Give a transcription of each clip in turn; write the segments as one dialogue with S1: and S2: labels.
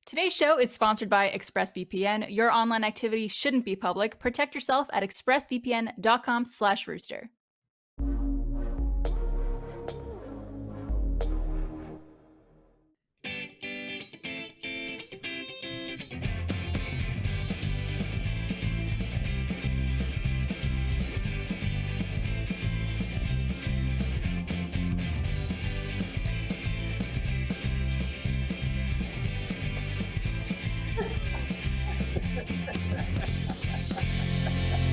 S1: Today's show is sponsored by ExpressVPN. Your online activity shouldn't be public. Protect yourself at expressvpn.com/rooster.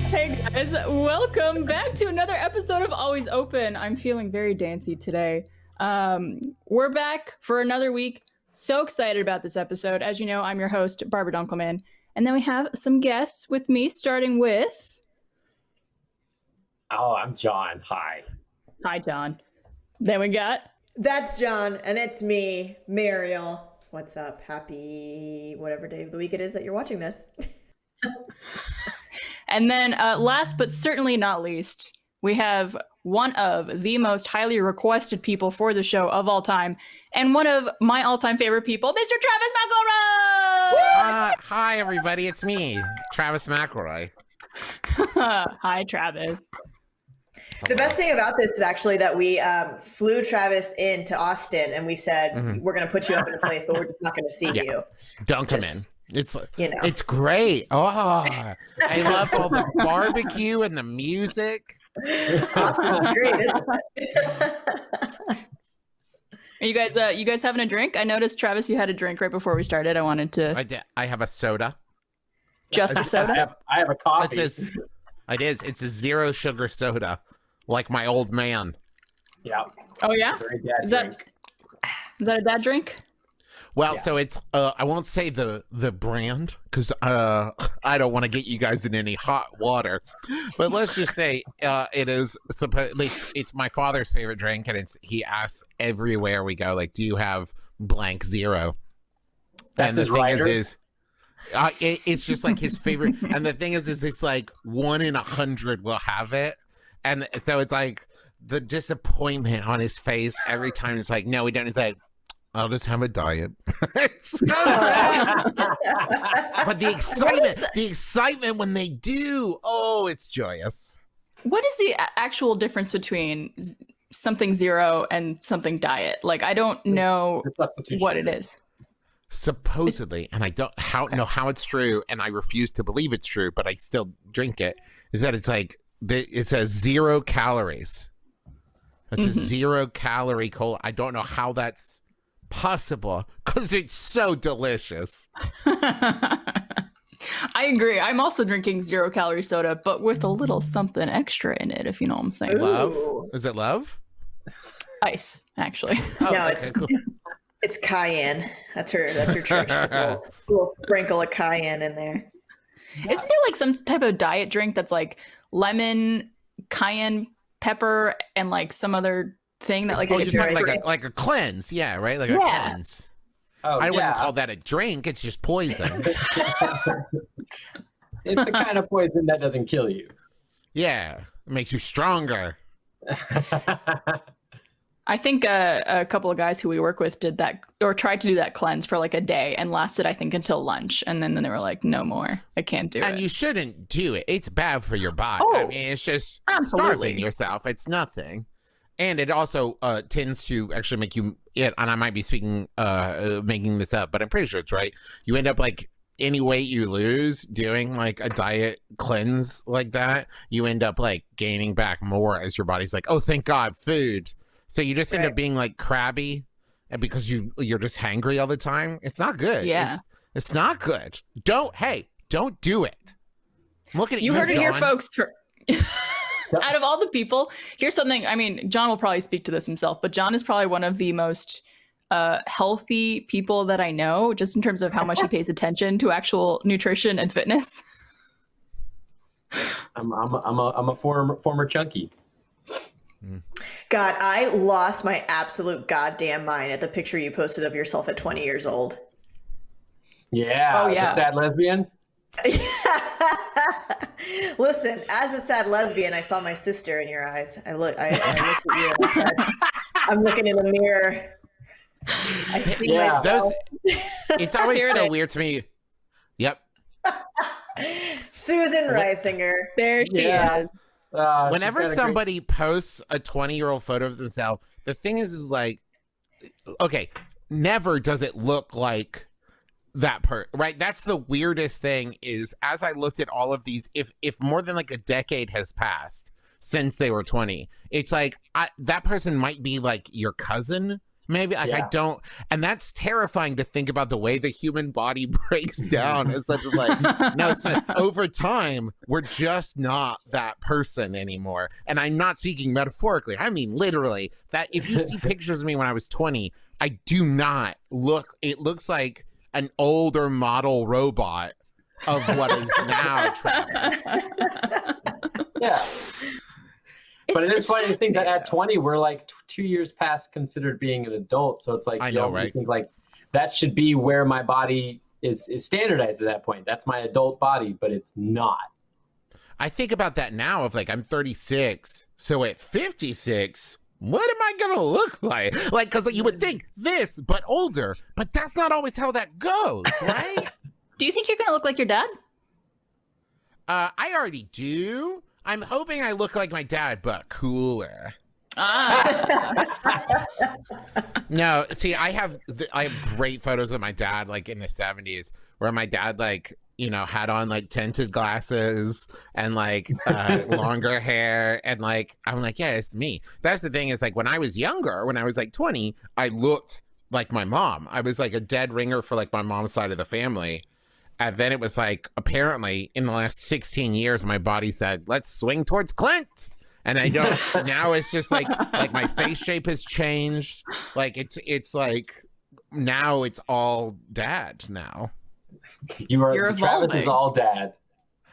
S1: Hey guys, welcome back to another episode of Always Open. I'm feeling very dancey today. We're back for another week. So excited about this episode. As you know, I'm your host, Barbara Dunkelman. And then we have some guests with me, starting with...
S2: Oh, I'm John. Hi.
S1: Hi, John. Then we got...
S3: That's John, and it's me, Mariel. What's up? Happy whatever day of the week it is that you're watching this.
S1: And then last but certainly not least, we have one of the most highly requested people for the show of all time, and one of my all-time favorite people, Mr. Travis McElroy!
S4: Hi, everybody. It's me, Travis McElroy.
S1: Hi, Travis.
S3: The best thing about this is actually that we flew Travis into Austin, and we said, we're going to put you up in a place, but we're just not going to see you.
S4: Don't come in. It's great. Oh, I love all the barbecue and the music.
S3: Austin's great, isn't it?
S1: Are you guys having a drink? I noticed, Travis, you had a drink right before we started. I wanted to...
S4: I have a soda.
S1: Just a soda?
S2: I have a coffee.
S4: It's a zero sugar soda, like my old man.
S2: Yeah.
S1: Oh, yeah?
S2: Very bad
S1: Is
S2: drink.
S1: that a dad drink?
S4: Well, so it's I won't say the brand because I don't want to get you guys in any hot water, but let's just say it is supposedly it's my father's favorite drink, and he asks everywhere we go, like, do you have blank zero?
S2: That's
S4: and
S2: his writer.
S4: It's just like his favorite, and the thing is it's like 1 in 100 will have it, and so it's like the disappointment on his face every time. It's like, no, we don't. He's like, I'll just have a diet. It's so sad. But the excitement when they do, oh, it's joyous.
S1: What is the actual difference between something zero and something diet? Like, I don't know what it is.
S4: Supposedly, and I don't know how it's true, and I refuse to believe it's true, but I still drink it, is that it's like, it says 0 calories. It's a 0 calorie cola. I don't know how that's possible because it's so delicious.
S1: I agree. I'm also drinking 0 calorie soda, but with a little something extra in it, if you know what I'm saying.
S4: Love? Is it love?
S1: Ice, actually.
S4: Oh,
S3: No,
S4: okay, cool.
S3: it's cayenne. That's her trick. A little sprinkle of cayenne in there.
S1: Isn't there like some type of diet drink that's like lemon, cayenne pepper, and like some other thing that like...
S4: Oh, you're talking like a cleanse, yeah, right? Like a cleanse.
S2: Oh,
S4: I wouldn't call that a drink. It's just poison.
S2: It's the kind of poison that doesn't kill you.
S4: Yeah, it makes you stronger.
S1: I think a couple of guys who we work with did that, or tried to do that cleanse for like a day, and lasted, I think, until lunch. And then they were like, no more. I can't do it.
S4: And you shouldn't do it. It's bad for your body.
S1: Oh,
S4: I mean, it's just
S1: absolutely.
S4: starving yourself. It's nothing. And it also tends to actually make you, and I might be making this up, but I'm pretty sure it's right. You end up like, any weight you lose doing like a diet cleanse like that, you end up like gaining back more as your body's like, oh, thank God, food. So you just end up being like crabby, and because you're just hangry all the time. It's not good.
S1: Yeah.
S4: It's not good. Don't do it. I'm looking at you,
S1: heard it
S4: John.
S1: here, folks. Out of all the people, here's something. I mean, John will probably speak to this himself, but John is probably one of the most healthy people that I know, just in terms of how much he pays attention to actual nutrition and fitness.
S2: I'm a former chunky.
S3: God, I lost my absolute goddamn mind at the picture you posted of yourself at 20 years old.
S2: Yeah.
S1: Oh, yeah.
S2: The sad lesbian.
S3: Listen, as a sad lesbian, I saw my sister in your eyes. I looked at you and I said, I'm looking in the mirror I see
S2: Yeah.
S3: myself.
S4: It's always
S1: Here it
S4: so
S1: is.
S4: weird to me. Yep.
S3: Susan Reisinger.
S1: There she
S2: Yeah.
S1: is.
S4: Whenever
S2: she's got a
S4: somebody posts a 20-year-old photo of themselves, the thing is like, okay, never does it look like that right? That's the weirdest thing is as I looked at all of these, if more than like a decade has passed since they were 20, it's like that person might be like your cousin. Maybe like I don't, and that's terrifying to think about the way the human body breaks down. It's such like no, so over time we're just not that person anymore. And I'm not speaking metaphorically; I mean literally. That if you see pictures of me when I was 20, I do not look. It looks like an older model robot of what is now Travis.
S2: Yeah. But it is funny to think that at 20, we're like 2 years past considered being an adult. So it's like,
S4: I
S2: you
S4: know,
S2: almost
S4: right?
S2: think like that should be where my body is standardized at that point. That's my adult body, but it's not.
S4: I think about that now of like, I'm 36. So at 56, what am I going to look like? Like, because you would think this, but older. But that's not always how that goes, right?
S1: Do you think you're going to look like your dad?
S4: I already do. I'm hoping I look like my dad, but cooler.
S1: Ah.
S4: No, see, I have great photos of my dad, like in the 70s, where my dad, like, you know, had on like tinted glasses and like longer hair, and like I'm like, yeah, it's me. That's the thing is like when I was younger, when I was like 20, I looked like my mom. I was like a dead ringer for like my mom's side of the family. And then it was like, apparently, in the last 16 years, my body said, let's swing towards Clint. And I don't, now it's just like my face shape has changed. Like, it's like, now it's all dad now.
S1: You're
S2: Travis
S1: evolving.
S2: is all dad.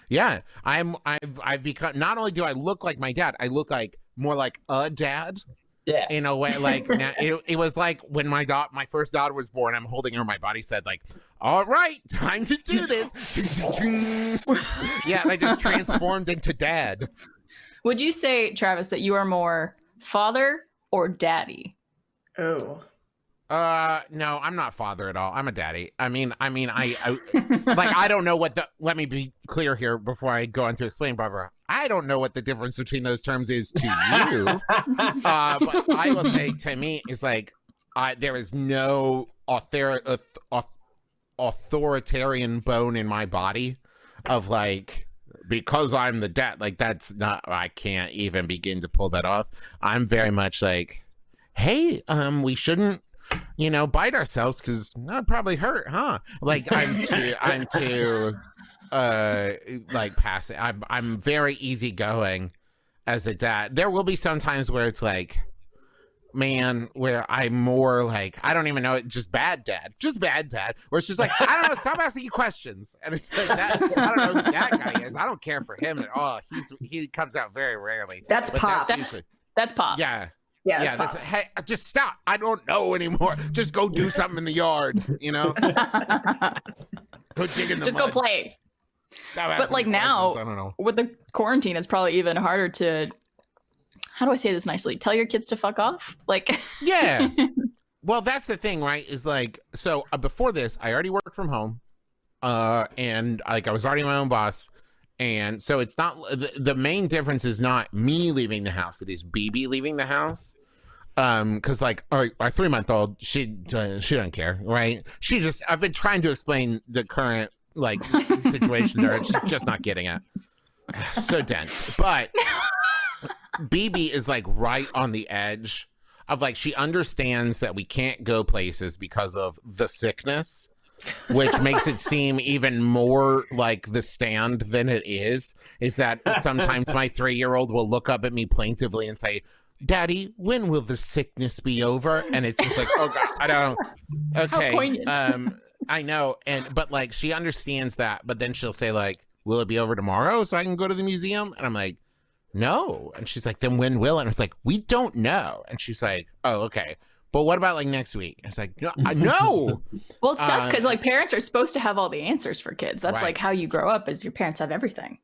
S4: Yeah, I've become, not only do I look like my dad, I look like more like a dad.
S2: Yeah.
S4: In a way, like now, it was like when my first daughter was born, I'm holding her, my body said like, all right, time to do this. Yeah, and I just transformed into dad.
S1: Would you say, Travis, that you are more father or daddy?
S3: Oh.
S4: No, I'm not father at all. I'm a daddy. I mean, I like, I don't know what let me be clear here before I go on to explain, Barbara. I don't know what the difference between those terms is to you. But I will say to me, it's like, there is no authoritarian bone in my body of like, because I'm the dad, like that's not, I can't even begin to pull that off. I'm very much like, hey, we shouldn't, you know, bite ourselves because that'd probably hurt, huh? Like I'm too like passive. I'm very easygoing as a dad. There will be some times where it's like, man, where I'm more like, I don't even know, just bad dad, where it's just like, I don't know, stop asking you questions. And it's like that, I don't know who that guy is. I don't care for him at all. He comes out very rarely.
S3: That's
S4: But
S3: Pop.
S1: That's Pop.
S4: Yeah.
S3: Yeah, that's Pop.
S4: Hey, just stop. I don't know anymore. Just go do something in the yard, you know? Go dig in the
S1: Just
S4: mud.
S1: go play.
S4: Stop
S1: But
S4: asking
S1: like
S4: me
S1: now,
S4: questions. I don't know.
S1: with the quarantine, it's probably even harder to, how do I say this nicely? Tell your kids to fuck off? Like,
S4: Yeah. Well, that's the thing, right? Is like, so before this, I already worked from home, and like I was already my own boss, and so it's not the main difference is not me leaving the house; it is BB leaving the house. Because like our 3-month-old, she doesn't care, right? I've been trying to explain the current like situation to her. She's just not getting it. So dense, but BB is like right on the edge of like, she understands that we can't go places because of the sickness, which makes it seem even more like The Stand than it is that sometimes my 3-year-old will look up at me plaintively and say, Daddy, when will the sickness be over? And it's just like, oh God, I don't. Okay.
S1: How poignant.
S4: I know. But like, she understands that, but then she'll say like, will it be over tomorrow so I can go to the museum? And I'm like, no. And she's like, then when will it? And I was like, we don't know. And she's like, oh, okay. But what about like next week? And it's like, no, no.
S1: well, it's tough because like parents are supposed to have all the answers for kids. That's
S4: Right.
S1: like how you grow up, is your parents have everything.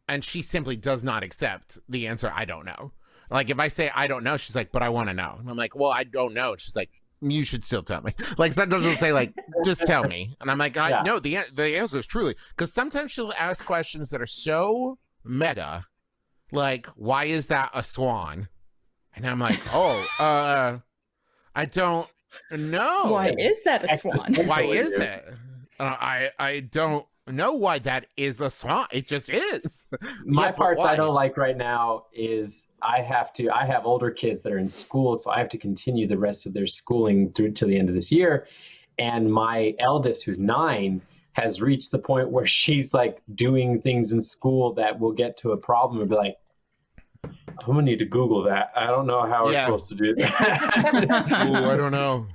S4: And she simply does not accept the answer, I don't know. Like if I say I don't know, she's like, but I want to know. And I'm like, well, I don't know. She's like, you should still tell me. Like sometimes she'll say like, just tell me. And I'm like, no, the answer is truly. Because sometimes she'll ask questions that are so meta. Like, why is that a swan? And I'm like, I don't know.
S1: Why is that a swan?
S4: Why is it? I don't know why that is a swan. It just is.
S2: My parts I don't like right now is I have older kids that are in school, so I have to continue the rest of their schooling through to the end of this year. And my eldest, who's 9, has reached the point where she's like doing things in school that will get to a problem and be like, I'm gonna need to Google that. I don't know how we're supposed to do that.
S4: Ooh, I don't know.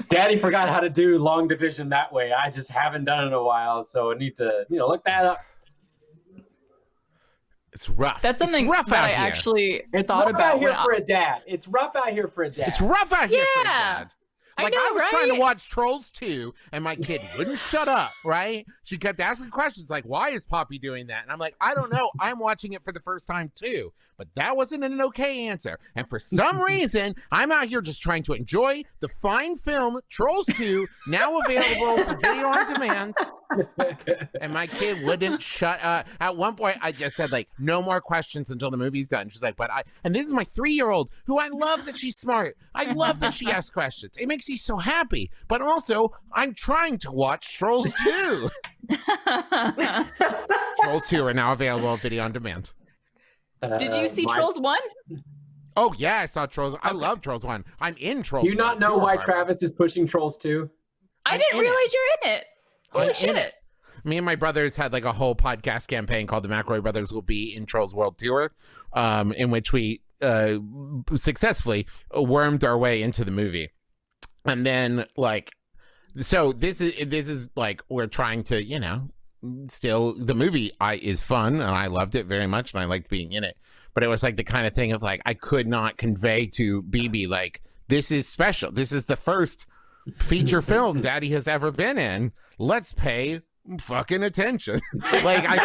S2: Daddy forgot how to do long division that way. I just haven't done it in a while, so I need to, look that up.
S4: It's rough.
S1: That's something that I actually thought about
S2: for a dad. It's rough out here for a dad.
S4: It's rough out here for a dad. Like, I was trying to watch Trolls 2, and my kid wouldn't shut up, right? She kept asking questions like, why is Poppy doing that? And I'm like, I don't know. I'm watching it for the first time, too. But that wasn't an okay answer. And for some reason, I'm out here just trying to enjoy the fine film, Trolls 2, now available for video on demand. And my kid wouldn't shut up. At one point, I just said, like, no more questions until the movie's done. She's like, and this is my 3-year-old, who I love that she's smart. I love that she asks questions. It makes me so happy. But also, I'm trying to watch Trolls 2. Trolls 2 are now available on video on demand.
S1: Did you see Trolls 1?
S4: Oh, yeah, I saw Trolls. I love Trolls 1. I'm in Trolls 1.
S2: Do you not know why Travis is pushing Trolls 2?
S1: I didn't realize you're in it. Holy shit.
S4: Me and my brothers had like a whole podcast campaign called the McElroy Brothers Will Be in Trolls World Tour, in which we successfully wormed our way into the movie. And then like, so this is like, we're trying to, still the movie is fun and I loved it very much and I liked being in it. But it was like the kind of thing of like, I could not convey to BB, like, this is special. This is the first feature film Daddy has ever been in. Let's pay fucking attention. Like I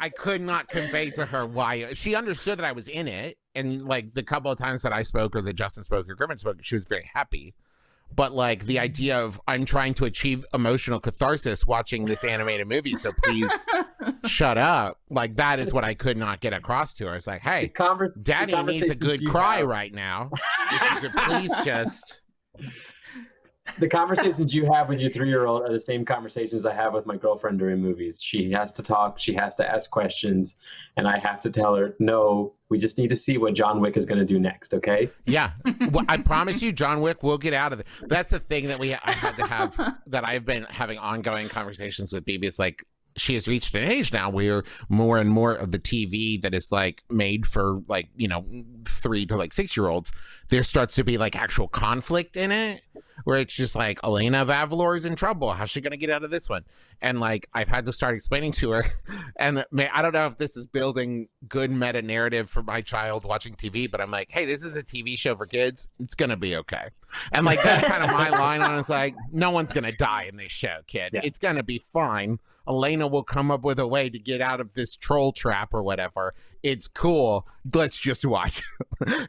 S4: could not convey to her why. She understood that I was in it, and like the couple of times that I spoke or that Justin spoke or Griffin spoke, she was very happy. But like the idea of I'm trying to achieve emotional catharsis watching this animated movie, so please shut up. Like that is what I could not get across to her. It's like, hey, Daddy needs a good cry right now. If you could please just.
S2: The conversations you have with your 3-year-old are the same conversations I have with my girlfriend during movies. She has to talk, she has to ask questions, and I have to tell her, no, we just need to see what John Wick is going to do next, okay?
S4: Yeah. Well, I promise you, John Wick will get out of it. That's the thing that I had to have, that I've been having ongoing conversations with BB. It's like, she has reached an age now where more and more of the TV that is like made for like, 3 to like 6-year-olds, there starts to be like actual conflict in it, where it's just like Elena of Avalor is in trouble. How's she going to get out of this one? And like, I've had to start explaining to her, and I don't know if this is building good meta narrative for my child watching TV, but I'm like, hey, this is a TV show for kids. It's going to be okay. And like, that's kind of my line on it. It's like, no one's going to die in this show, kid. Yeah. It's going to be fine. Elena will come up with a way to get out of this troll trap or whatever. It's cool. Let's just watch.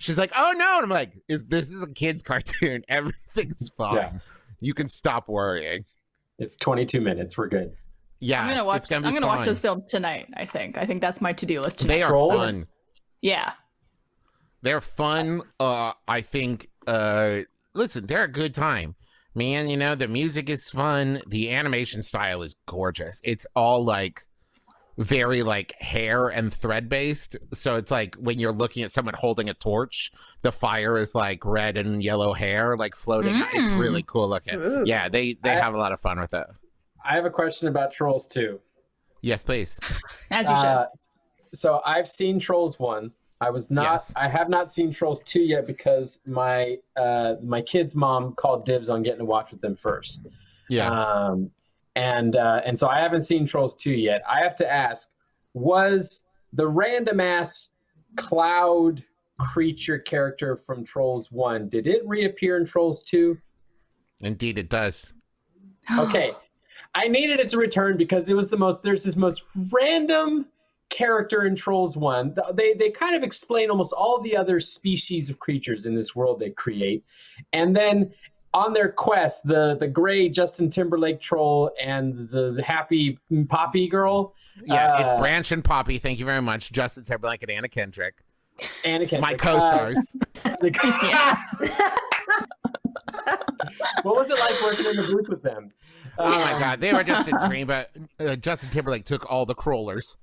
S4: She's like, oh no. And I'm like, this is a kid's cartoon. Everything's fine. Yeah. You can stop worrying.
S2: It's 22 minutes. We're good.
S4: Yeah.
S1: I'm gonna watch those films tonight, I think. I think that's my to-do list tonight.
S4: They are fun.
S1: Yeah.
S4: They're fun. I think listen, they're a good time. Man, the music is fun. The animation style is gorgeous. It's all like very like hair and thread based. So it's like when you're looking at someone holding a torch, the fire is like red and yellow hair like floating. It's really cool looking. Ooh. Yeah, they have a lot of fun with it.
S2: I have a question about Trolls 2.
S4: Yes, please.
S1: As you should.
S2: So I've seen Trolls 1. I have not seen Trolls 2 yet because my kid's mom called dibs on getting to watch with them first.
S4: Yeah.
S2: And so I haven't seen Trolls 2 yet. I have to ask, was the random ass cloud creature character from Trolls 1, did it reappear in Trolls 2?
S4: Indeed it does.
S2: Okay. I needed it to return because there's this most random character in Trolls 1. They kind of explain almost all the other species of creatures in this world they create. And then on their quest, the gray Justin Timberlake troll and the happy Poppy girl.
S4: Yeah, it's Branch and Poppy. Thank you very much. Justin Timberlake and Anna Kendrick.
S2: Anna Kendrick.
S4: My co-stars.
S2: What was it like working in the booth with them?
S4: Oh my God, they were just a dream. But Justin Timberlake took all the crawlers.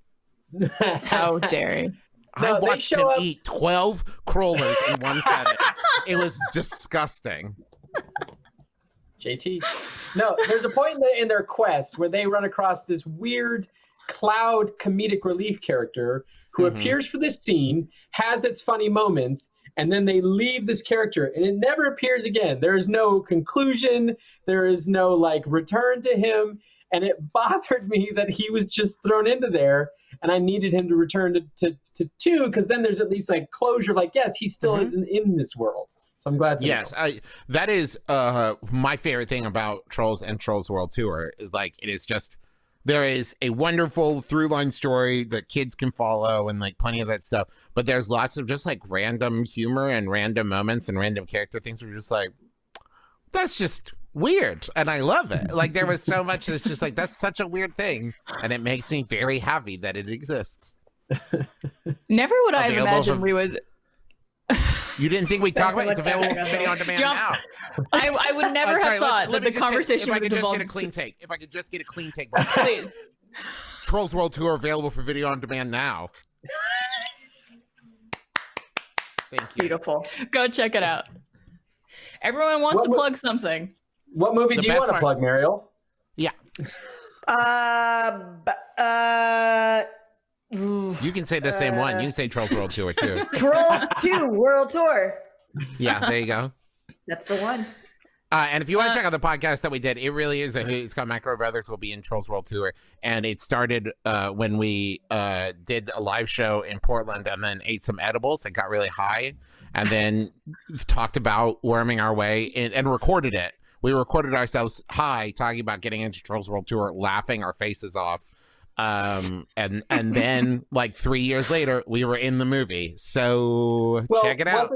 S1: How dare he?
S4: I watched him eat 12 crawlers in one setting. It was disgusting.
S2: JT. No, there's a point in their quest where they run across this weird cloud comedic relief character who appears for this scene, has its funny moments, and then they leave this character and it never appears again. There is no conclusion. There is no like return to him. And it bothered me that he was just thrown into there and I needed him to return to 2 because then there's at least like closure. Like, yes, he still isn't in this world. So I'm glad to know.
S4: That is my favorite thing about Trolls and Trolls World Tour is like, it is just, there is a wonderful through line story that kids can follow and like plenty of that stuff. But there's lots of just like random humor and random moments and random character things where you're just like, that's just weird. And I love it. Like there was so much that's just like, that's such a weird thing. And it makes me very happy that it exists.
S1: Never would I have imagined we would.
S4: You didn't think we'd talk about it? It's available for video on demand now.
S1: I would never have thought that the conversation would evolve.
S4: If I could just get a clean take.
S1: Please.
S4: Trolls World Tour available for video on demand now. Thank you.
S3: Beautiful.
S1: Go check it out. Everyone wants to plug something.
S2: What movie do you want to plug, Mariel?
S4: Yeah. You can say the same one. You can say Trolls World Tour too.
S3: Troll 2 World Tour.
S4: Yeah, there you go.
S3: That's the one.
S4: And if you want to check out the podcast that we did, it really is it's called McElroy Brothers will be in Trolls World Tour. And it started when we did a live show in Portland and then ate some edibles that got really high and then talked about worming our way in, and recorded it. We recorded ourselves high talking about getting into Trolls World Tour, laughing our faces off. And then like 3 years later we were in the movie, so check it out.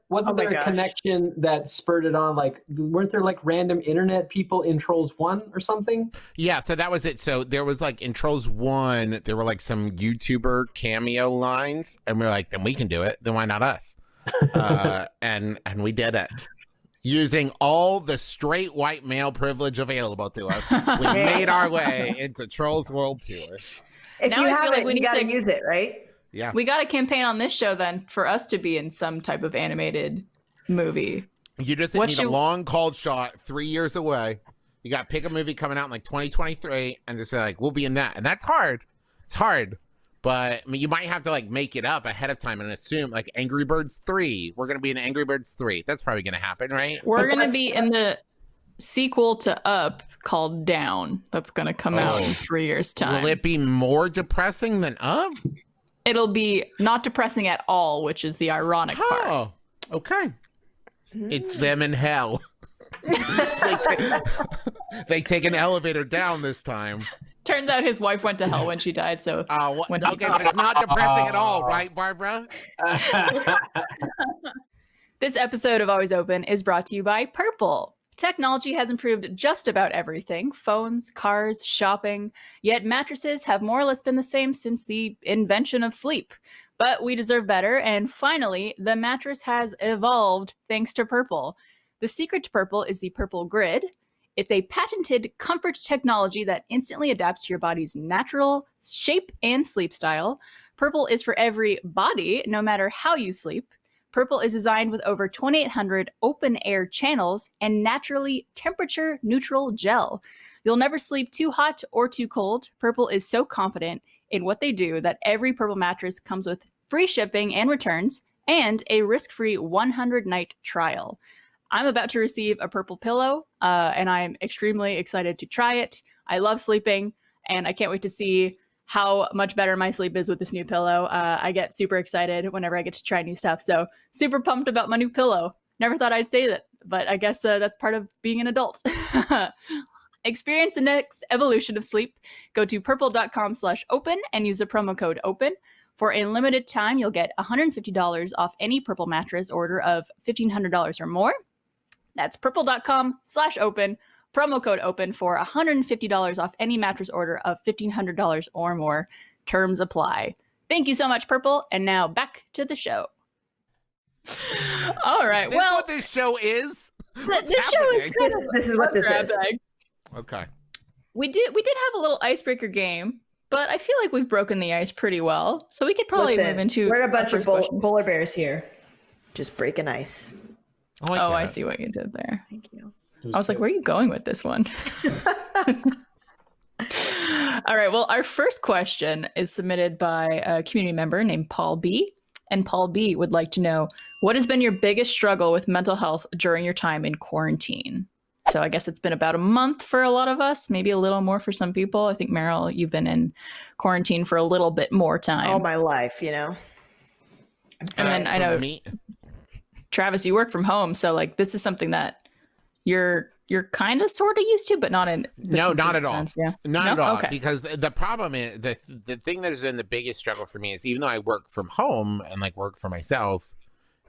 S2: Wasn't there a connection that spurred it on? Like weren't there like random internet people in Trolls 1 or something?
S4: Yeah, so that was it. So there was like in Trolls 1 there were like some YouTuber cameo lines and we're like, then we can do it, then why not us? And we did it using all the straight white male privilege available to us. We made our way into Trolls World Tour.
S3: If you have it, you got to use it, right?
S4: Yeah.
S1: We got a campaign on this show then for us to be in some type of animated movie.
S4: You just need a long called shot 3 years away. You got to pick a movie coming out in like 2023 and just say like, we'll be in that. And that's hard. It's hard. But I mean, you might have to like make it up ahead of time and assume like Angry Birds 3. We're going to be in Angry Birds 3. That's probably going to happen, right?
S1: We're going to be in the sequel to Up called Down. That's going to come out in 3 years' time.
S4: Will it be more depressing than Up?
S1: It'll be not depressing at all, which is the ironic part.
S4: Oh, okay. It's them in hell. They take an elevator down this time.
S1: Turns out his wife went to hell when she died. So
S4: okay, but it's not depressing at all, right, Barbara?
S1: This episode of Always Open is brought to you by Purple. Technology has improved just about everything: phones, cars, shopping. Yet mattresses have more or less been the same since the invention of sleep. But we deserve better, and finally, the mattress has evolved thanks to Purple. The secret to Purple is the Purple Grid. It's a patented comfort technology that instantly adapts to your body's natural shape and sleep style. Purple is for every body, no matter how you sleep. Purple is designed with over 2,800 open-air channels and naturally temperature-neutral gel. You'll never sleep too hot or too cold. Purple is so confident in what they do that every Purple mattress comes with free shipping and returns and a risk-free 100-night trial. I'm about to receive a Purple pillow, and I'm extremely excited to try it. I love sleeping, and I can't wait to see how much better my sleep is with this new pillow. I get super excited whenever I get to try new stuff, so super pumped about my new pillow. Never thought I'd say that, but I guess that's part of being an adult. Experience the next evolution of sleep. Go to purple.com/open and use the promo code OPEN. For a limited time, you'll get $150 off any Purple mattress order of $1,500 or more. That's purple.com/open, promo code OPEN for $150 off any mattress order of $1,500 or more. Terms apply. Thank you so much, Purple. And now back to the show. All right.
S4: Is this what this show is?
S1: This show is
S3: this is what this is.
S4: Okay.
S1: We did have a little icebreaker game, but I feel like we've broken the ice pretty well. So we could probably move into.
S3: We're a bunch of polar bears here, just breaking ice.
S1: I see what you did there.
S3: Thank you.
S1: I was like, where are you going with this one? All right. Well, our first question is submitted by a community member named Paul B. And Paul B would like to know, what has been your biggest struggle with mental health during your time in quarantine? So I guess it's been about a month for a lot of us, maybe a little more for some people. I think, Meryl, you've been in quarantine for a little bit more time.
S3: All my life, you know.
S1: And then I know, Travis, you work from home. So like, this is something that you're kind of sort of used to, but not in
S4: not at all.
S1: Yeah.
S4: Not at all.
S1: Okay.
S4: Because the problem is the thing that has been the biggest struggle for me is, even though I work from home and like work for myself,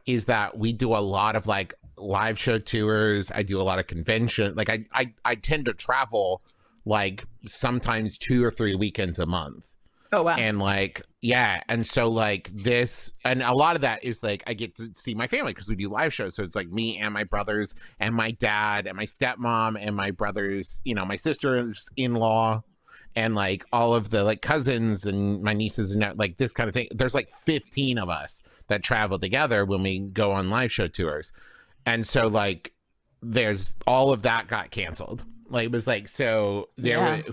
S4: is that we do a lot of like live show tours. I do a lot of convention. Like I tend to travel like sometimes 2 or 3 weekends a month.
S1: Oh, wow.
S4: And like, yeah. And so like this, and a lot of that is like, I get to see my family because we do live shows. So it's like me and my brothers and my dad and my stepmom and my brothers, you know, my sister-in-law and like all of the like cousins and my nieces and like this kind of thing. There's like 15 of us that travel together when we go on live show tours. And so like, there's all of that got canceled. Like it was like, so there was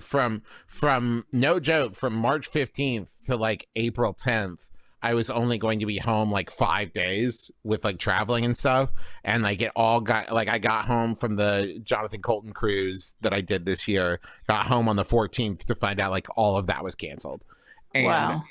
S4: from no joke, from March 15th to like April 10th, I was only going to be home like 5 days with like traveling and stuff. And like it all got like, I got home from the Jonathan Colton cruise that I did this year, got home on the 14th to find out like all of that was canceled. And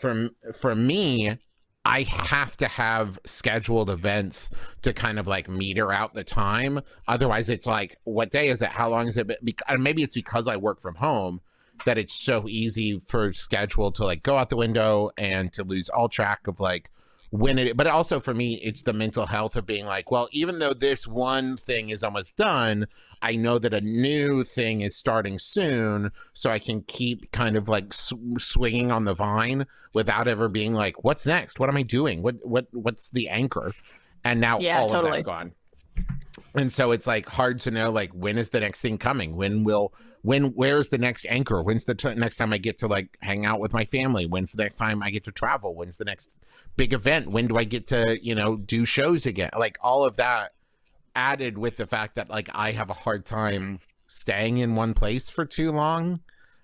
S4: for me, I have to have scheduled events to kind of like meter out the time. Otherwise, it's like, what day is it? How long is it? Maybe it's because I work from home that it's so easy for schedule to like go out the window and to lose all track of like when it. But also for me, it's the mental health of being like, well, even though this one thing is almost done, I know that a new thing is starting soon, so I can keep kind of like swinging on the vine without ever being like, what's next? What am I doing? What's the anchor? And now all of that's gone. And so it's like hard to know, like, when is the next thing coming? Where's the next anchor? When's the next time I get to like hang out with my family? When's the next time I get to travel? When's the next big event? When do I get to, you know, do shows again? Like all of that added with the fact that like I have a hard time staying in one place for too long,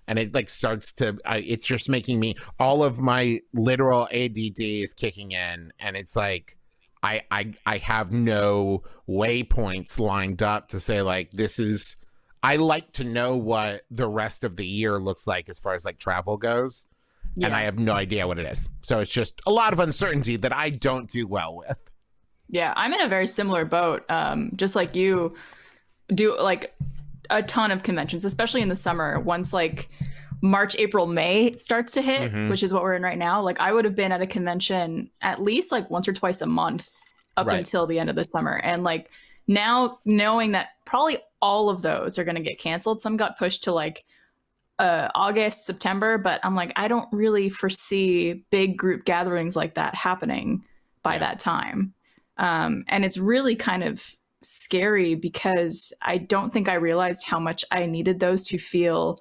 S4: and it like starts to it's just making me, all of my literal ADD is kicking in, and it's like I have no waypoints lined up to say like, this is, I like to know what the rest of the year looks like as far as like travel goes, and I have no idea what it is. So it's just a lot of uncertainty that I don't do well with.
S1: Yeah, I'm in a very similar boat. Just like you do like a ton of conventions, especially in the summer. Once like March, April, May starts to hit, which is what we're in right now. Like I would have been at a convention at least like once or twice a month up until the end of the summer. And like now knowing that probably all of those are going to get canceled. Some got pushed to like August, September, but I'm like, I don't really foresee big group gatherings like that happening by that time. And it's really kind of scary because I don't think I realized how much I needed those to feel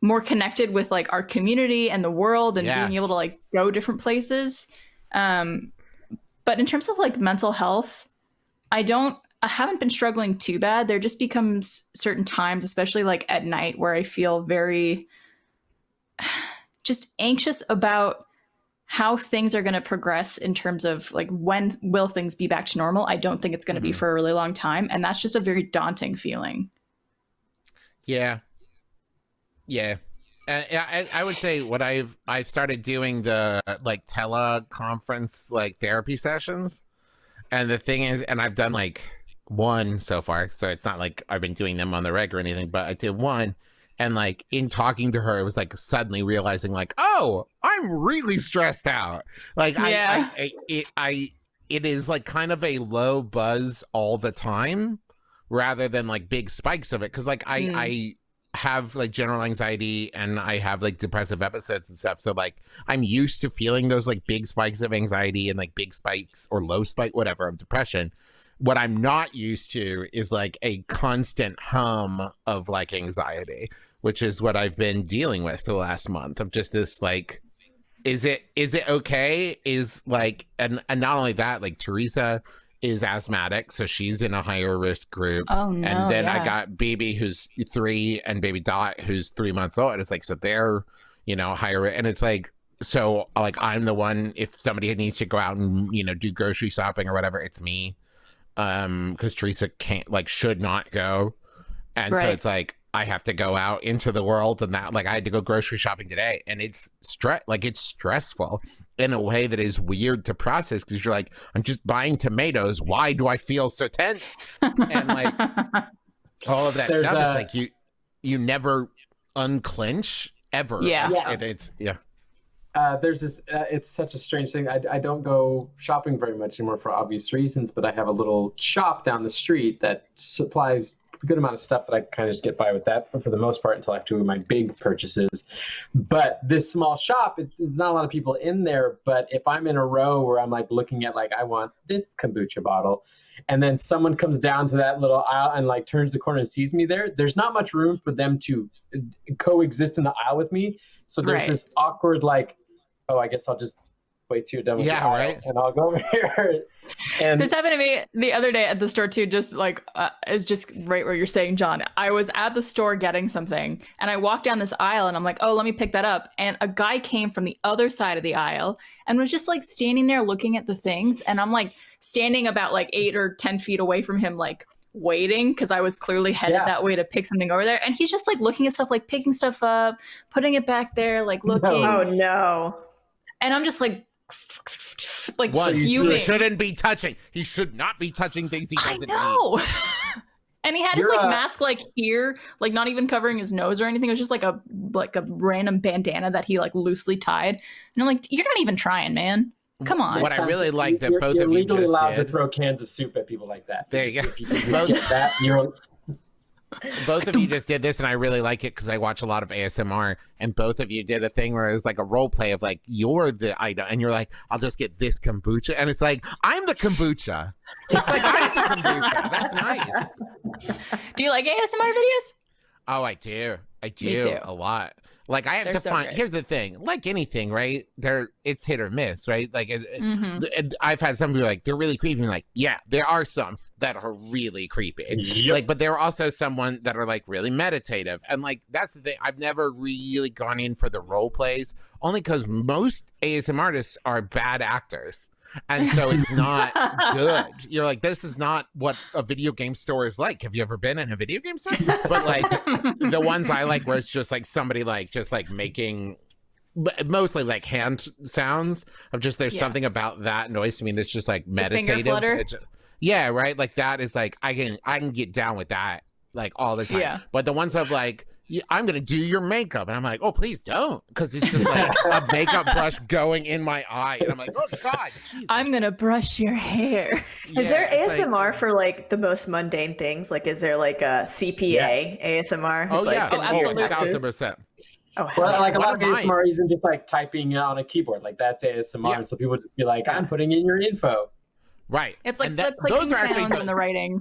S1: more connected with like our community and the world and being able to like go different places. But in terms of like mental health, I haven't been struggling too bad. There just becomes certain times, especially like at night, where I feel very just anxious about how things are going to progress in terms of like, when will things be back to normal? I don't think it's going to be for a really long time. And that's just a very daunting feeling.
S4: Yeah. Yeah. I would say what I've started doing the like teleconference, like therapy sessions. And the thing is, and I've done like one so far, so it's not like I've been doing them on the reg or anything, but I did one. And like in talking to her, it was like suddenly realizing like, oh, I'm really stressed out. Like it is like kind of a low buzz all the time rather than like big spikes of it. Cause like I have like general anxiety and I have like depressive episodes and stuff. So like I'm used to feeling those like big spikes of anxiety and like big spikes or low spike, whatever, of depression. What I'm not used to is like a constant hum of like anxiety, which is what I've been dealing with for the last month of just this like, is it okay? Is like, and not only that, like Teresa is asthmatic, so she's in a higher risk group.
S1: Oh no!
S4: And then I got baby who's 3 and baby Dot who's 3 months old. And it's like, so they're, you know, higher, and it's like, so like I'm the one, if somebody needs to go out and, you know, do grocery shopping or whatever, it's me, because Teresa can't, like, should not go, and so it's like I have to go out into the world, and that, like, I had to go grocery shopping today, and it's it's stressful in a way that is weird to process, because you're like, I'm just buying tomatoes. Why do I feel so tense? And like all of that stuff is like you never unclench ever.
S1: Yeah.
S4: And it's
S2: there's this, it's such a strange thing. I don't go shopping very much anymore for obvious reasons, but I have a little shop down the street that supplies a good amount of stuff that I kind of just get by with that for the most part until I have to do my big purchases. But this small shop, there's not a lot of people in there, but if I'm in a row where I'm like looking at like, I want this kombucha bottle, and then someone comes down to that little aisle and like turns the corner and sees me there's not much room for them to coexist in the aisle with me. So there's this awkward like, oh, I guess I'll just wait till you're done with the aisle, right? And I'll go over here. And
S1: this happened to me the other day at the store too, just like is just right where you're saying, John. I was at the store getting something and I walked down this aisle and I'm like, oh, let me pick that up. And a guy came from the other side of the aisle and was just like standing there looking at the things. And I'm like standing about like 8 or 10 feet away from him, like waiting, because I was clearly headed that way to pick something over there. And he's just like looking at stuff, like picking stuff up, putting it back there, like looking.
S3: Oh no.
S1: And I'm just like
S4: what,
S1: fuming.
S4: You shouldn't be touching. He should not be touching things he doesn't need.
S1: And he had his like mask like here, like not even covering his nose or anything. It was just like a random bandana that he like loosely tied. And I'm like, you're not even trying, man. Come on.
S4: What I really like that both of you just
S2: legally allowed
S4: did.
S2: To throw cans of soup at people like that.
S4: There you go.
S2: If you get that,
S4: both of you just did this, and I really like it because I watch a lot of ASMR, and both of you did a thing where it was like a role play of like, you're the item, and you're like, I'll just get this kombucha, and it's like, I'm the kombucha. It's like, I'm the kombucha. That's nice.
S1: Do you like ASMR videos?
S4: Oh, I do.
S1: Me too.
S4: A lot. Like I have
S1: They're
S4: to
S1: so
S4: find.
S1: great.
S4: Here's the thing. Like anything, right? It's hit or miss, right? Like I've had some people like they're really creepy. Like yeah, there are some that are really creepy.
S2: Yep.
S4: Like, but there are also someone that are like really meditative, and like that's the thing. I've never really gone in for the role plays, only because most ASMR artists are bad actors. And so it's not good. You're like, this is not what a video game store is like. Have you ever been in a video game store? But like the ones I like where it's just like somebody like just like making mostly like hand sounds of just there's something about that noise to me that's just like meditative. Yeah, right. Like that is like I can get down with that like all the time. Yeah. But the ones of like I'm gonna do your makeup, and I'm like, oh, please don't, because it's just like a makeup brush going in my eye, and I'm like, oh God, Jesus.
S1: I'm gonna brush your hair.
S3: Is there ASMR for like the most mundane things? Like, is there like a CPA ASMR?
S4: Oh
S3: like,
S4: yeah,
S1: absolutely.
S4: 1,000%.
S3: Oh,
S2: well, like a lot of
S4: mine.
S2: ASMR isn't just like typing on a keyboard. Like that's ASMR, and so people just be like, I'm putting in your info.
S4: Right.
S1: It's like the clicking sounds and the writing.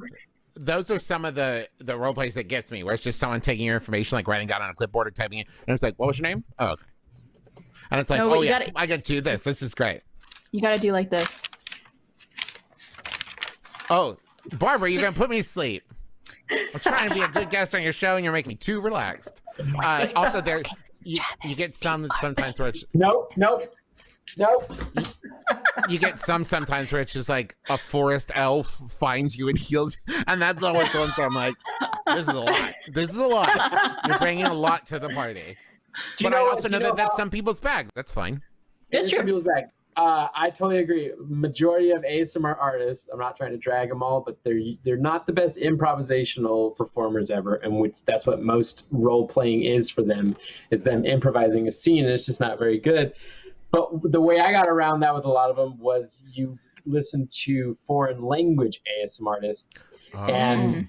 S4: Those are some of the role plays that gets me, where it's just someone taking your information, like writing down on a clipboard or typing it, and it's like, what was your name? Oh, okay. And it's like,
S1: No,
S4: oh yeah, I can do this. This is great.
S1: You gotta do like this.
S4: Oh, Barbara, you're gonna put me to sleep. I'm trying to be a good guest on your show, and you're making me too relaxed. Also, there you get sometimes where it's
S2: Nope.
S4: You get sometimes where it's just like a forest elf finds you and heals, and that's always the one where I'm like, this is a lot. You're bringing a lot to the party. But I also know that that's some people's bag. That's fine.
S1: It's true.
S2: Some people's bag. I totally agree. Majority of ASMR artists, I'm not trying to drag them all, but they're not the best improvisational performers ever, and which that's what most role playing is for them, is them improvising a scene, and it's just not very good. But the way I got around that with a lot of them was you listen to foreign language ASMR artists, and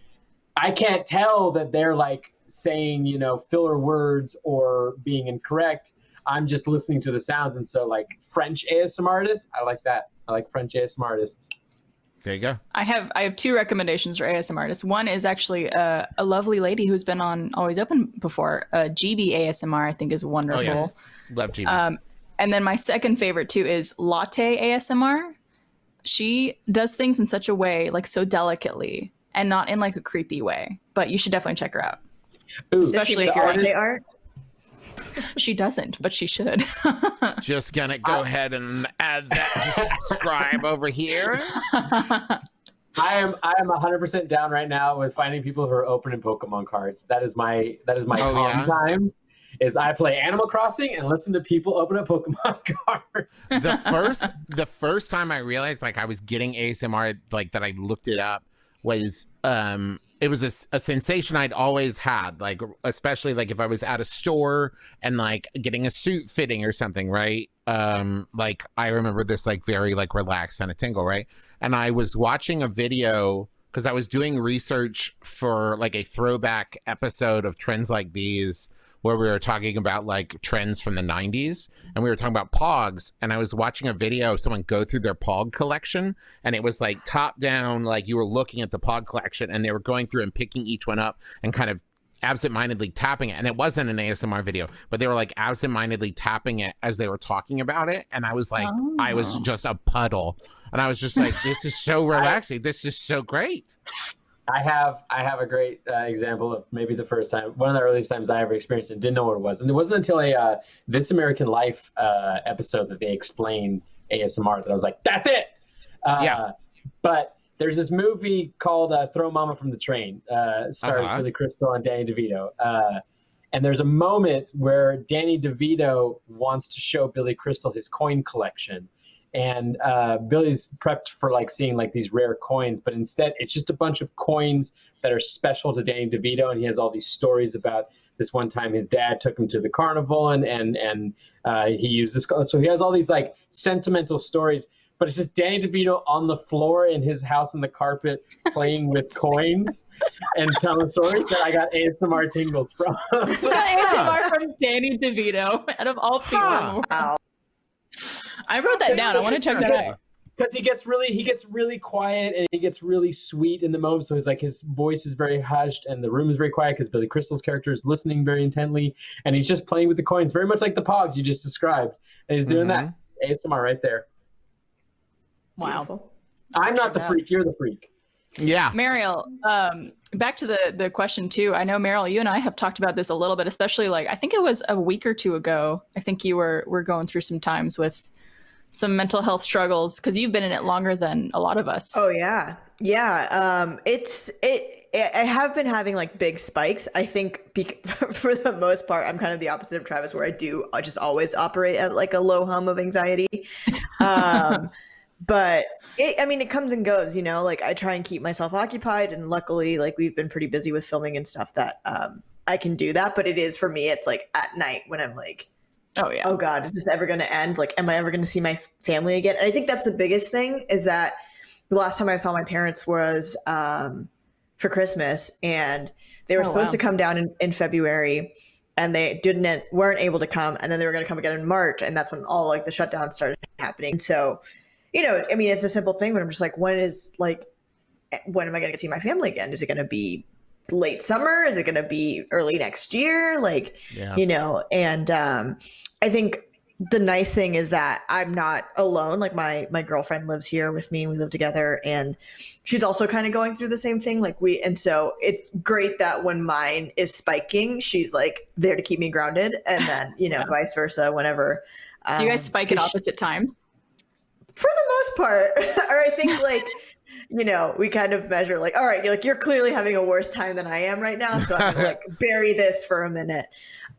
S2: I can't tell that they're like saying, you know, filler words or being incorrect. I'm just listening to the sounds. And so like French ASMR artists, I like that. I like French ASMR artists.
S4: There you go.
S1: I have two recommendations for ASMR artists. One is actually a lovely lady who's been on Always Open before. GB ASMR, I think, is wonderful.
S4: Oh, yes. Love GB.
S1: And then my second favorite too is Latte ASMR. She does things in such a way, like so delicately, and not in like a creepy way. But you should definitely check her out.
S3: Ooh,
S1: especially if you're
S3: latte art.
S1: She doesn't, but she should.
S4: Just gonna go ahead and add that. Just subscribe over here.
S2: I am 100% down right now with finding people who are opening Pokemon cards. That is my calm time. Is I play Animal Crossing and listen to people open up Pokemon cards.
S4: The first time I realized like I was getting ASMR, like that I looked it up, was it was a sensation I'd always had, like especially like if I was at a store and like getting a suit fitting or something, right? Like I remember this like very like relaxed kind of tingle, right? And I was watching a video because I was doing research for like a throwback episode of Trends Like These, where we were talking about like trends from the 90s, and we were talking about Pogs, and I was watching a video of someone go through their Pog collection, and it was like top down, like you were looking at the Pog collection and they were going through and picking each one up and kind of absentmindedly tapping it. And it wasn't an ASMR video, but they were like absentmindedly tapping it as they were talking about it. And I was like, I was just a puddle. And I was just like, this is so relaxing. This is so great.
S2: I have a great example of maybe the first time, one of the earliest times I ever experienced it, didn't know what it was. And it wasn't until a This American Life episode that they explained ASMR that I was like, that's it. But there's this movie called Throw Mama from the Train, starring Billy Crystal and Danny DeVito. And there's a moment where Danny DeVito wants to show Billy Crystal his coin collection. And Billy's prepped for like seeing like these rare coins, but instead it's just a bunch of coins that are special to Danny DeVito, and he has all these stories about this one time his dad took him to the carnival and he used this. So he has all these like sentimental stories, but it's just Danny DeVito on the floor in his house on the carpet playing with coins and telling stories that I got ASMR tingles from.
S1: ASMR from Danny DeVito, out of all people in the world. I wrote that down. I want to check that out.
S2: Because he gets really quiet and he gets really sweet in the moment. So he's like, his voice is very hushed and the room is very quiet because Billy Crystal's character is listening very intently, and he's just playing with the coins, very much like the Pogs you just described. And he's doing that. ASMR right there.
S1: Wow.
S3: Beautiful.
S2: I'm not the freak. You're the freak.
S4: Yeah.
S1: Mariel, back to the question too. I know, Mariel, you and I have talked about this a little bit, especially like I think it was a week or two ago. I think you were going through some times with some mental health struggles because you've been in it longer than a lot of us.
S3: Oh yeah. I have been having like big spikes. I think for the most part, I'm kind of the opposite of Travis, where I just always operate at like a low hum of anxiety. But it comes and goes, you know, like I try and keep myself occupied, and luckily like we've been pretty busy with filming and stuff that I can do that. But it is, for me, it's like at night when I'm like, oh God, is this ever going to end? Like, am I ever going to see my family again? And I think that's the biggest thing, is that the last time I saw my parents was for Christmas, and they were supposed to come down in February, and they weren't able to come. And then they were going to come again in March. And that's when all like the shutdowns started happening. So, you know, I mean, it's a simple thing, but I'm just like, when am I going to see my family again? Is it going to be late summer? Is it going to be early next year? Like, you know, and I think the nice thing is that I'm not alone. Like my girlfriend lives here with me, and we live together, and she's also kind of going through the same thing. And so it's great that when mine is spiking, she's like there to keep me grounded, and then, you know, vice versa whenever.
S1: Do you guys spike at opposite times?
S3: For the most part. Or I think like, you know, we kind of measure like, all right, you're clearly having a worse time than I am right now, so I'm gonna like bury this for a minute.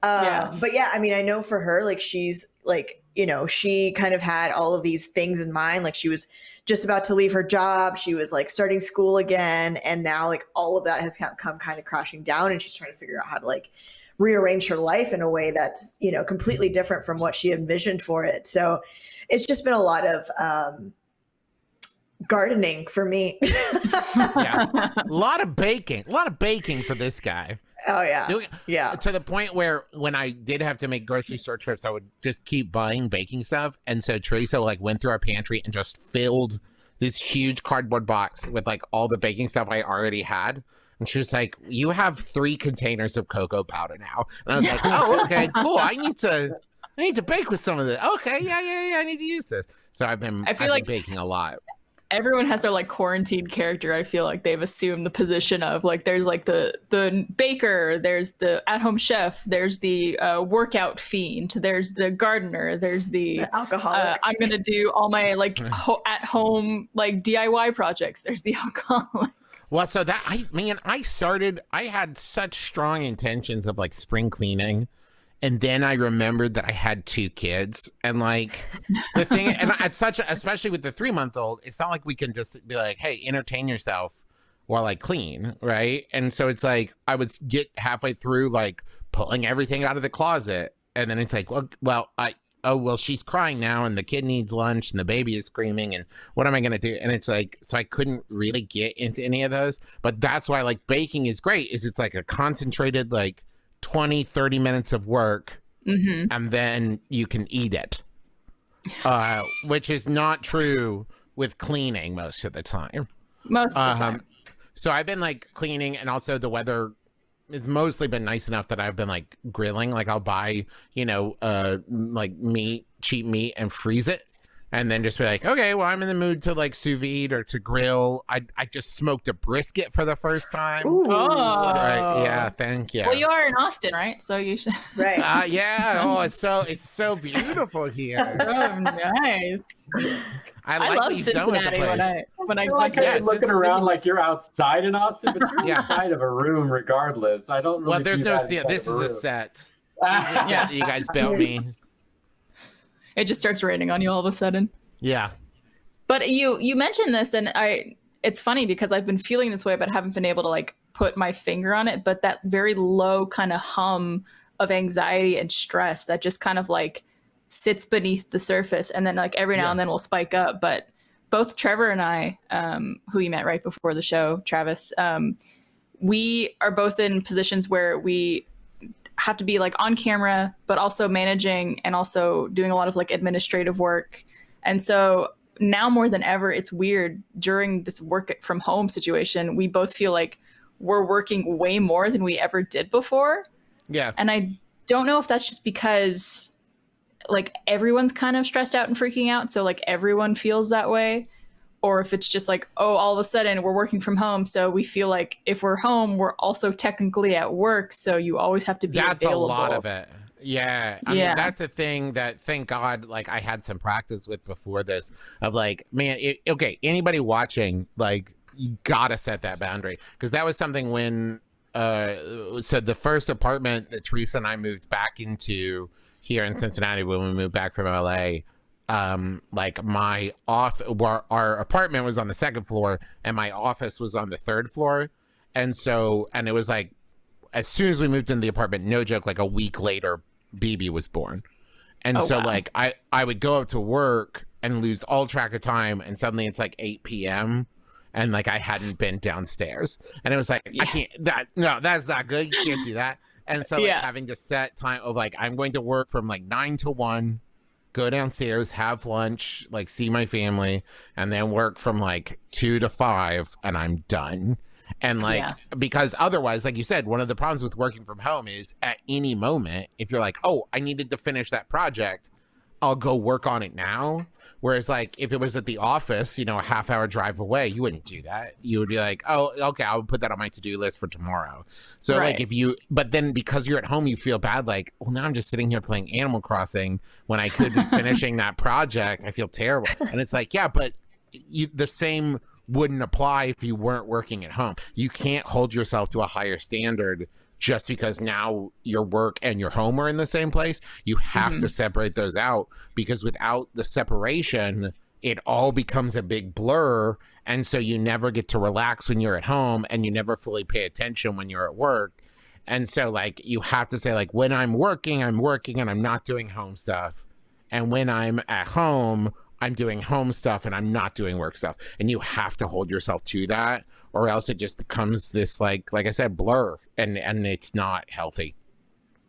S3: But yeah, I mean, I know for her, like she's like, you know, she kind of had all of these things in mind. Like she was just about to leave her job. She was like starting school again. And now like all of that has come kind of crashing down, and she's trying to figure out how to like rearrange her life in a way that's, you know, completely different from what she envisioned for it. So it's just been a lot of gardening for me.
S4: Yeah. A lot of baking for this guy.
S3: Oh yeah. Yeah.
S4: To the point where when I did have to make grocery store trips, I would just keep buying baking stuff. And so Teresa like went through our pantry and just filled this huge cardboard box with like all the baking stuff I already had. And she was like, "You have 3 containers of cocoa powder now." And I was like, "Oh, okay, cool. I need to bake with some of this. Okay, yeah. I need to use this." So I've been baking a lot.
S1: Everyone has their like quarantined character. I feel like they've assumed the position of like there's like the baker, there's the at-home chef, there's the workout fiend, there's the gardener, there's the
S3: alcoholic.
S1: I'm gonna do all my like at-home like DIY projects. There's the alcoholic.
S4: Well, so that I had such strong intentions of like spring cleaning. And then I remembered that I had 2 kids, and like the thing, and especially with the 3-month-old, it's not like we can just be like, "Hey, entertain yourself while I clean," right? And so it's like I would get halfway through like pulling everything out of the closet, and then it's like, well, she's crying now, and the kid needs lunch, and the baby is screaming, and what am I gonna do? And it's like, so I couldn't really get into any of those, but that's why like baking is great. Is it's like a concentrated like 20-30 minutes of work, and then you can eat it, which is not true with cleaning most of the time. So I've been like cleaning, and also the weather has mostly been nice enough that I've been like grilling. Like I'll buy, you know, like cheap meat and freeze it, and then just be like, okay, well, I'm in the mood to like sous vide or to grill. I just smoked a brisket for the first time.
S1: Ooh.
S4: Right. Yeah, thank you.
S1: Well, you are in Austin, right? So you should.
S3: Right.
S4: Yeah. Oh, it's so beautiful here.
S1: So nice.
S4: I like
S1: love Cincinnati when I
S2: like looking around like you're outside in Austin, but you're inside of a room regardless. I don't really.
S4: Well, there's no set. This is a set. Yeah, you guys built me.
S1: It just starts raining on you all of a sudden.
S4: Yeah.
S1: But you mentioned this, and it's funny because I've been feeling this way, but haven't been able to like put my finger on it. But that very low kind of hum of anxiety and stress that just kind of like sits beneath the surface, and then like every now and then will spike up. But both Trevor and I, who you met right before the show, Travis, we are both in positions where we have to be like on camera, but also managing and also doing a lot of like administrative work. And so now more than ever, it's weird during this work from home situation, we both feel like we're working way more than we ever did before.
S4: Yeah.
S1: And I don't know if that's just because like everyone's kind of stressed out and freaking out. So like everyone feels that way. Or if it's just like, oh, all of a sudden we're working from home. So we feel like if we're home, we're also technically at work. So you always have to be available.
S4: That's a lot of it. Yeah. I mean, that's a thing that, thank God, like I had some practice with before this of like, man, okay, anybody watching, like you gotta set that boundary. Because that was something when, so the first apartment that Teresa and I moved back into here in Cincinnati when we moved back from LA, like our apartment was on the 2nd floor and my office was on the 3rd floor. And it was like, as soon as we moved into the apartment, no joke, like a week later, BB was born. And like, I would go up to work and lose all track of time. And suddenly it's like 8 p.m. and like, I hadn't been downstairs, and it was like, that's not good. You can't do that. And so like having to set time of like, I'm going to work from like 9 to 1, go downstairs, have lunch, like see my family, and then work from like 2 to 5, and I'm done. And like, because otherwise, like you said, one of the problems with working from home is at any moment, if you're like, oh, I needed to finish that project, I'll go work on it now. Whereas like, if it was at the office, you know, a half-hour drive away, you wouldn't do that. You would be like, oh, okay, I'll put that on my to-do list for tomorrow. So like but then because you're at home, you feel bad. Like, well, now I'm just sitting here playing Animal Crossing when I could be finishing that project. I feel terrible. And it's like, yeah, but the same wouldn't apply if you weren't working at home. You can't hold yourself to a higher standard just because now your work and your home are in the same place. You have to separate those out, because without the separation, it all becomes a big blur. And so you never get to relax when you're at home, and you never fully pay attention when you're at work. And so like you have to say, like, when I'm working and I'm not doing home stuff. And when I'm at home, I'm doing home stuff and I'm not doing work stuff. And you have to hold yourself to that, or else it just becomes this, like I said, blur, and it's not healthy.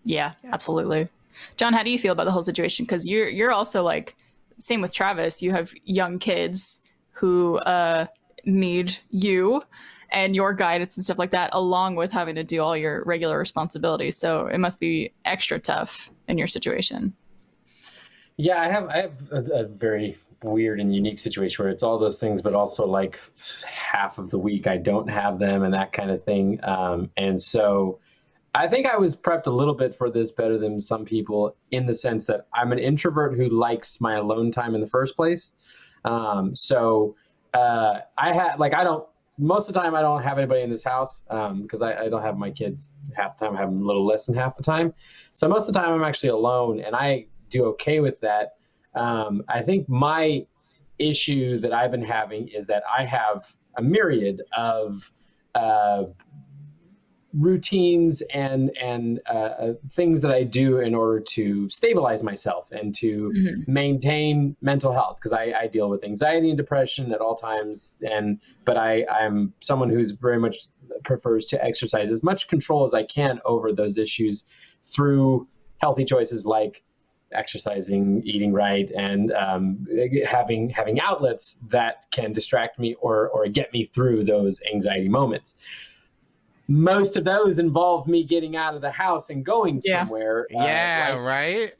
S1: Yeah, absolutely. John, how do you feel about the whole situation? Because you're also like, same with Travis, you have young kids who need you and your guidance and stuff like that, along with having to do all your regular responsibilities. So it must be extra tough in your situation.
S2: Yeah, I have a very weird and unique situation where it's all those things, but also like half of the week I don't have them and that kind of thing. And so I think I was prepped a little bit for this better than some people, in the sense that I'm an introvert who likes my alone time in the first place. So I had, like, most of the time I don't have anybody in this house, because I don't have my kids half the time. I have them a little less than half the time. So most of the time I'm actually alone, and I do okay with that. I think my issue that I've been having is that I have a myriad of routines and things that I do in order to stabilize myself and to maintain mental health, because I deal with anxiety and depression at all times, but I'm someone who's very much prefers to exercise as much control as I can over those issues through healthy choices like exercising, eating right, and having outlets that can distract me or get me through those anxiety moments. Most of those involve me getting out of the house and going somewhere.
S4: Right?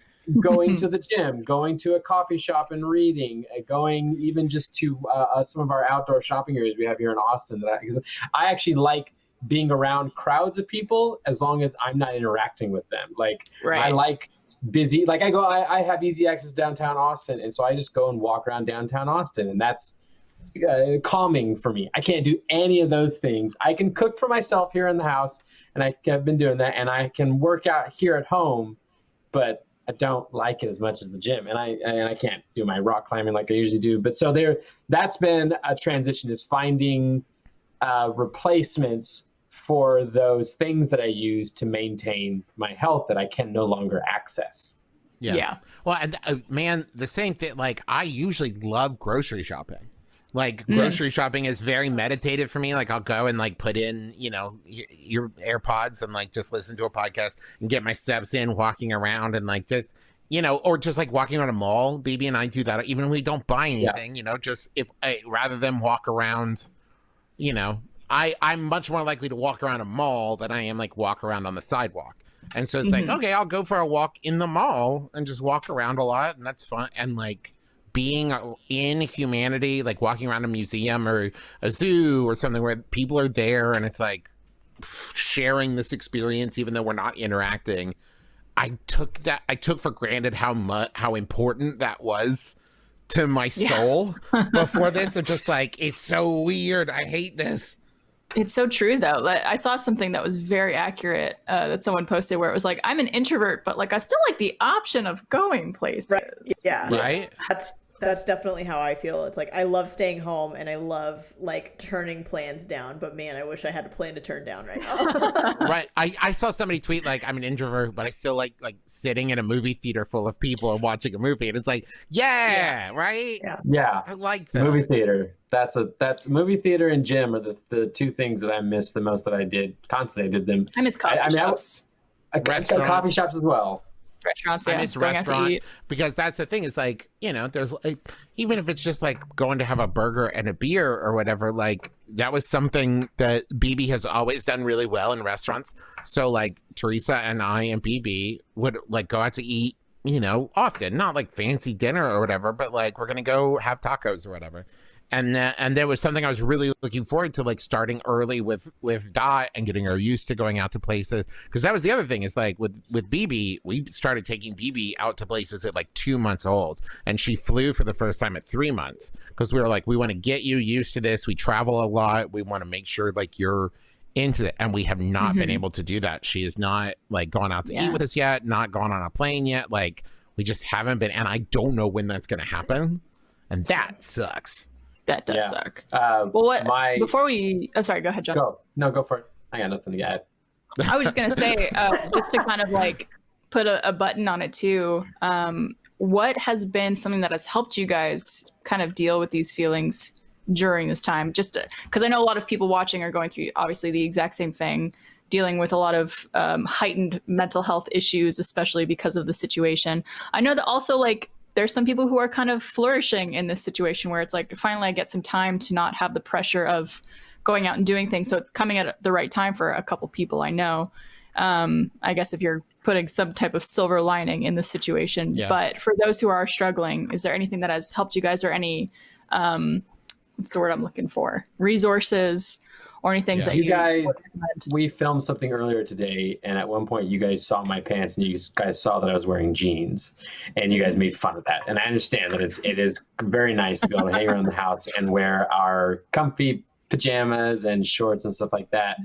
S2: Going to the gym, going to a coffee shop and reading, going even just to some of our outdoor shopping areas we have here in Austin. Because I actually like being around crowds of people as long as I'm not interacting with them. Like, I like busy, like I have easy access downtown Austin, and so I just go and walk around downtown Austin, and that's calming for me. I can't do any of those things. I can cook for myself here in the house, and I have been doing that, and I can work out here at home, but I don't like it as much as the gym, and I can't do my rock climbing like I usually do. But so that's been a transition, is finding replacements for those things that I use to maintain my health that I can no longer access.
S4: Yeah. Well, and man, the same thing. Like, I usually love grocery shopping. Like, grocery shopping is very meditative for me. Like, I'll go and like put in, your AirPods and like just listen to a podcast and get my steps in, walking around, and like just, or just like walking around a mall. BB and I do that even when we don't buy anything. Just rather than walk around, I'm much more likely to walk around a mall than I am like walk around on the sidewalk. And so it's like, okay, I'll go for a walk in the mall and just walk around a lot, and that's fun. And like being in humanity, like walking around a museum or a zoo or something where people are there and it's like sharing this experience, even though we're not interacting. I took for granted how important that was to my soul before this. It's just like, it's so weird. I hate this.
S1: It's so true, though. I saw something that was very accurate that someone posted, where it was like, I'm an introvert, but like I still like the option of going places.
S3: Right. Yeah.
S4: Right.
S3: That's definitely how I feel. It's like, I love staying home and I love like turning plans down, but man, I wish I had a plan to turn down right now.
S4: Right. I saw somebody tweet like, I'm an introvert, but I still like sitting in a movie theater full of people and watching a movie. And it's like, right?
S2: Yeah.
S4: I like that.
S2: Movie theater. That's movie theater and gym are the two things that I miss the most that I did constantly. I did them.
S1: I miss coffee shops.
S2: Coffee shops as well.
S1: Restaurants,
S4: I miss restaurant, because that's the thing, is like, there's like, even if it's just like going to have a burger and a beer or whatever, like that was something that BB has always done really well in restaurants. So like Teresa and I and BB would like go out to eat, often, not like fancy dinner or whatever, but like we're gonna go have tacos or whatever. And there was something I was really looking forward to, like starting early with Dot and getting her used to going out to places. Because that was the other thing, is like with BB, we started taking BB out to places at like 2 months old. And she flew for the first time at 3 months. Because we were like, we want to get you used to this. We travel a lot. We want to make sure like you're into it, and we have not been able to do that. She has not like gone out to eat with us yet, not gone on a plane yet. Like we just haven't been, and I don't know when that's going to happen, and that sucks.
S1: That does suck. Well, before we, sorry, go ahead, John.
S2: Go for it. I got nothing to add.
S1: I was just gonna say, just to kind of like put a button on it too. What has been something that has helped you guys kind of deal with these feelings during this time? Just because I know a lot of people watching are going through obviously the exact same thing, dealing with a lot of heightened mental health issues, especially because of the situation. I know that also like there's some people who are kind of flourishing in this situation where it's like finally I get some time to not have the pressure of going out and doing things. So it's coming at the right time for a couple people I know. I guess if you're putting some type of silver lining in the situation, but for those who are struggling, is there anything that has helped you guys, or any, what's the word I'm looking for? Resources or anything that
S2: you guys, we filmed something earlier today. And at one point you guys saw my pants and you guys saw that I was wearing jeans and you guys made fun of that. And I understand that it is very nice to be able to hang around the house and wear our comfy pajamas and shorts and stuff like that.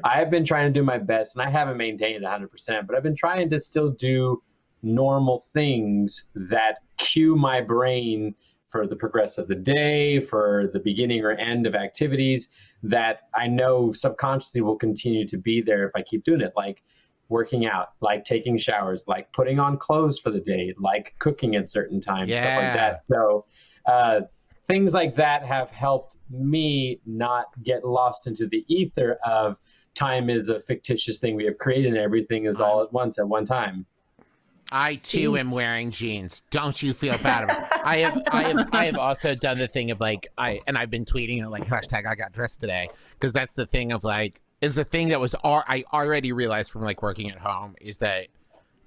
S2: I've been trying to do my best, and I haven't maintained 100%, but I've been trying to still do normal things that cue my brain for the progress of the day, for the beginning or end of activities that I know subconsciously will continue to be there if I keep doing it, like working out, like taking showers, like putting on clothes for the day, like cooking at certain times, stuff like that. So things like that have helped me not get lost into the ether of time is a fictitious thing we have created and everything is all at once at one time.
S4: I too am wearing jeans. Don't you feel bad about it? I have also done the thing of like I've been tweeting it like hashtag I got dressed today, because that's the thing of like, it's a thing that was I already realized from like working at home is that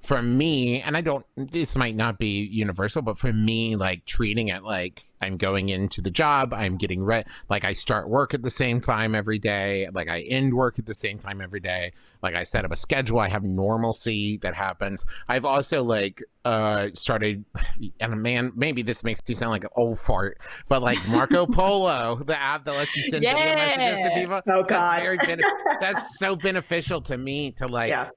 S4: for me, and this might not be universal, but for me, like treating it like I'm going into the job, I'm getting ready, like I start work at the same time every day, like I end work at the same time every day, like I set up a schedule, I have normalcy that happens. I've also like started, and man, maybe this makes you sound like an old fart, but like Marco Polo, the app that lets you send video messages to people.
S3: Oh God,
S4: that's so beneficial to me to like. Yeah.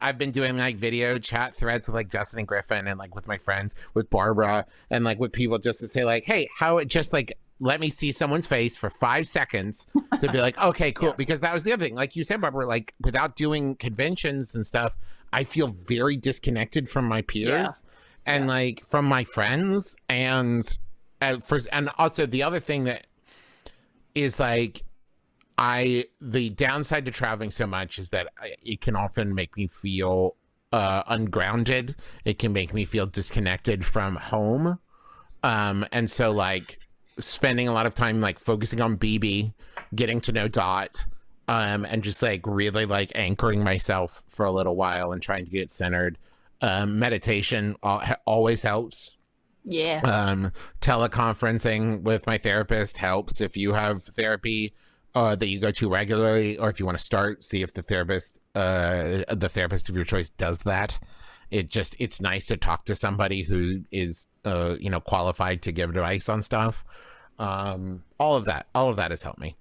S4: I've been doing like video chat threads with like Justin and Griffin and like with my friends, with Barbara and like with people, just to say like, hey, how it just like let me see someone's face for 5 seconds to be like, okay, cool. Because that was the other thing, like you said, Barbara, like without doing conventions and stuff, I feel very disconnected from my peers and like from my friends. And also the other thing that is like, the downside to traveling so much is that it can often make me feel ungrounded. It can make me feel disconnected from home. And so like spending a lot of time like focusing on BB, getting to know Dot, and just like really like anchoring myself for a little while and trying to get centered. Meditation always helps. Teleconferencing with my therapist helps. If you have therapy that you go to regularly, or if you want to start, see if the therapist of your choice does that. It's nice to talk to somebody who is qualified to give advice on stuff. All of that has helped me.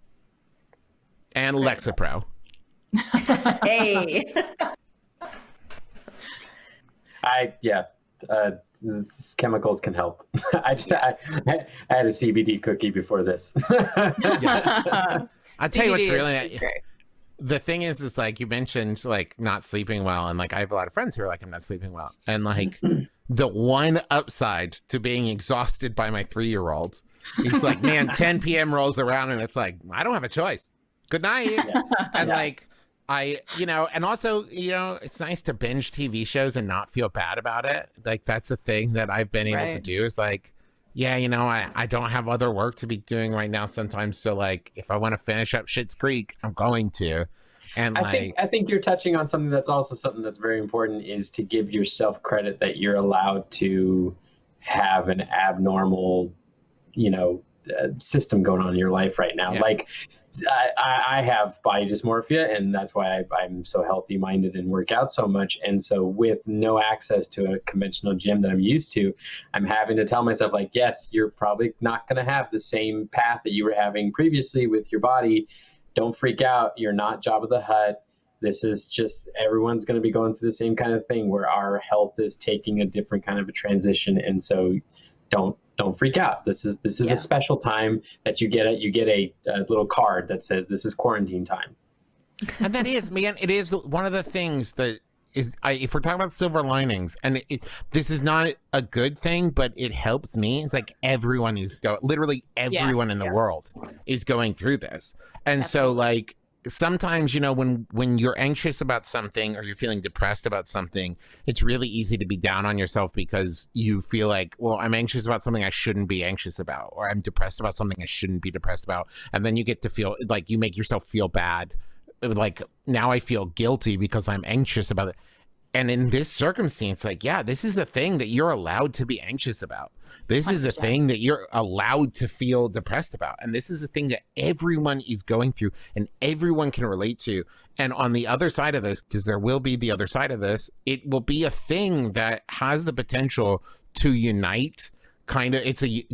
S4: And Lexapro.
S3: Hey.
S2: Chemicals can help. I had a CBD cookie before this.
S4: I'll tell you what's really the thing is like you mentioned like not sleeping well, and like I have a lot of friends who are like, I'm not sleeping well, and like the one upside to being exhausted by my 3-year-old is like, man, 10 p.m. rolls around and it's like I don't have a choice. Good night. And like and also, it's nice to binge TV shows and not feel bad about it. Like that's a thing that I've been able to do is like, I don't have other work to be doing right now sometimes. So like, if I want to finish up Schitt's Creek, I'm going to. And
S2: I think you're touching on something that's also something that's very important, is to give yourself credit that you're allowed to have an abnormal, system going on in your life right now. Like I have body dysmorphia, and that's why I'm so healthy minded and work out so much. And so with no access to a conventional gym that I'm used to, I'm having to tell myself like, yes, you're probably not going to have the same path that you were having previously with your body don't freak out. You're not Jabba the Hutt. This is just, everyone's going to be going through the same kind of thing where our health is taking a different kind of a transition. And so don't freak out. This is a special time that you get a little card that says this is quarantine time.
S4: And that is, man, it is one of the things that is, if we're talking about silver linings, and this is not a good thing, but it helps me. It's like everyone is literally everyone in the world is going through this. And so like, sometimes, you know, when you're anxious about something or you're feeling depressed about something, it's really easy to be down on yourself because you feel like, well, I'm anxious about something I shouldn't be anxious about, or I'm depressed about something I shouldn't be depressed about. And then you get to feel like you make yourself feel bad. Like, now I feel guilty because I'm anxious about it. And in this circumstance, like, yeah, this is a thing that you're allowed to be anxious about. This 100%. Is a thing that you're allowed to feel depressed about. And this is a thing that everyone is going through and everyone can relate to. And on the other side of this, because there will be the other side of this, it will be a thing that has the potential to unite. Kind of,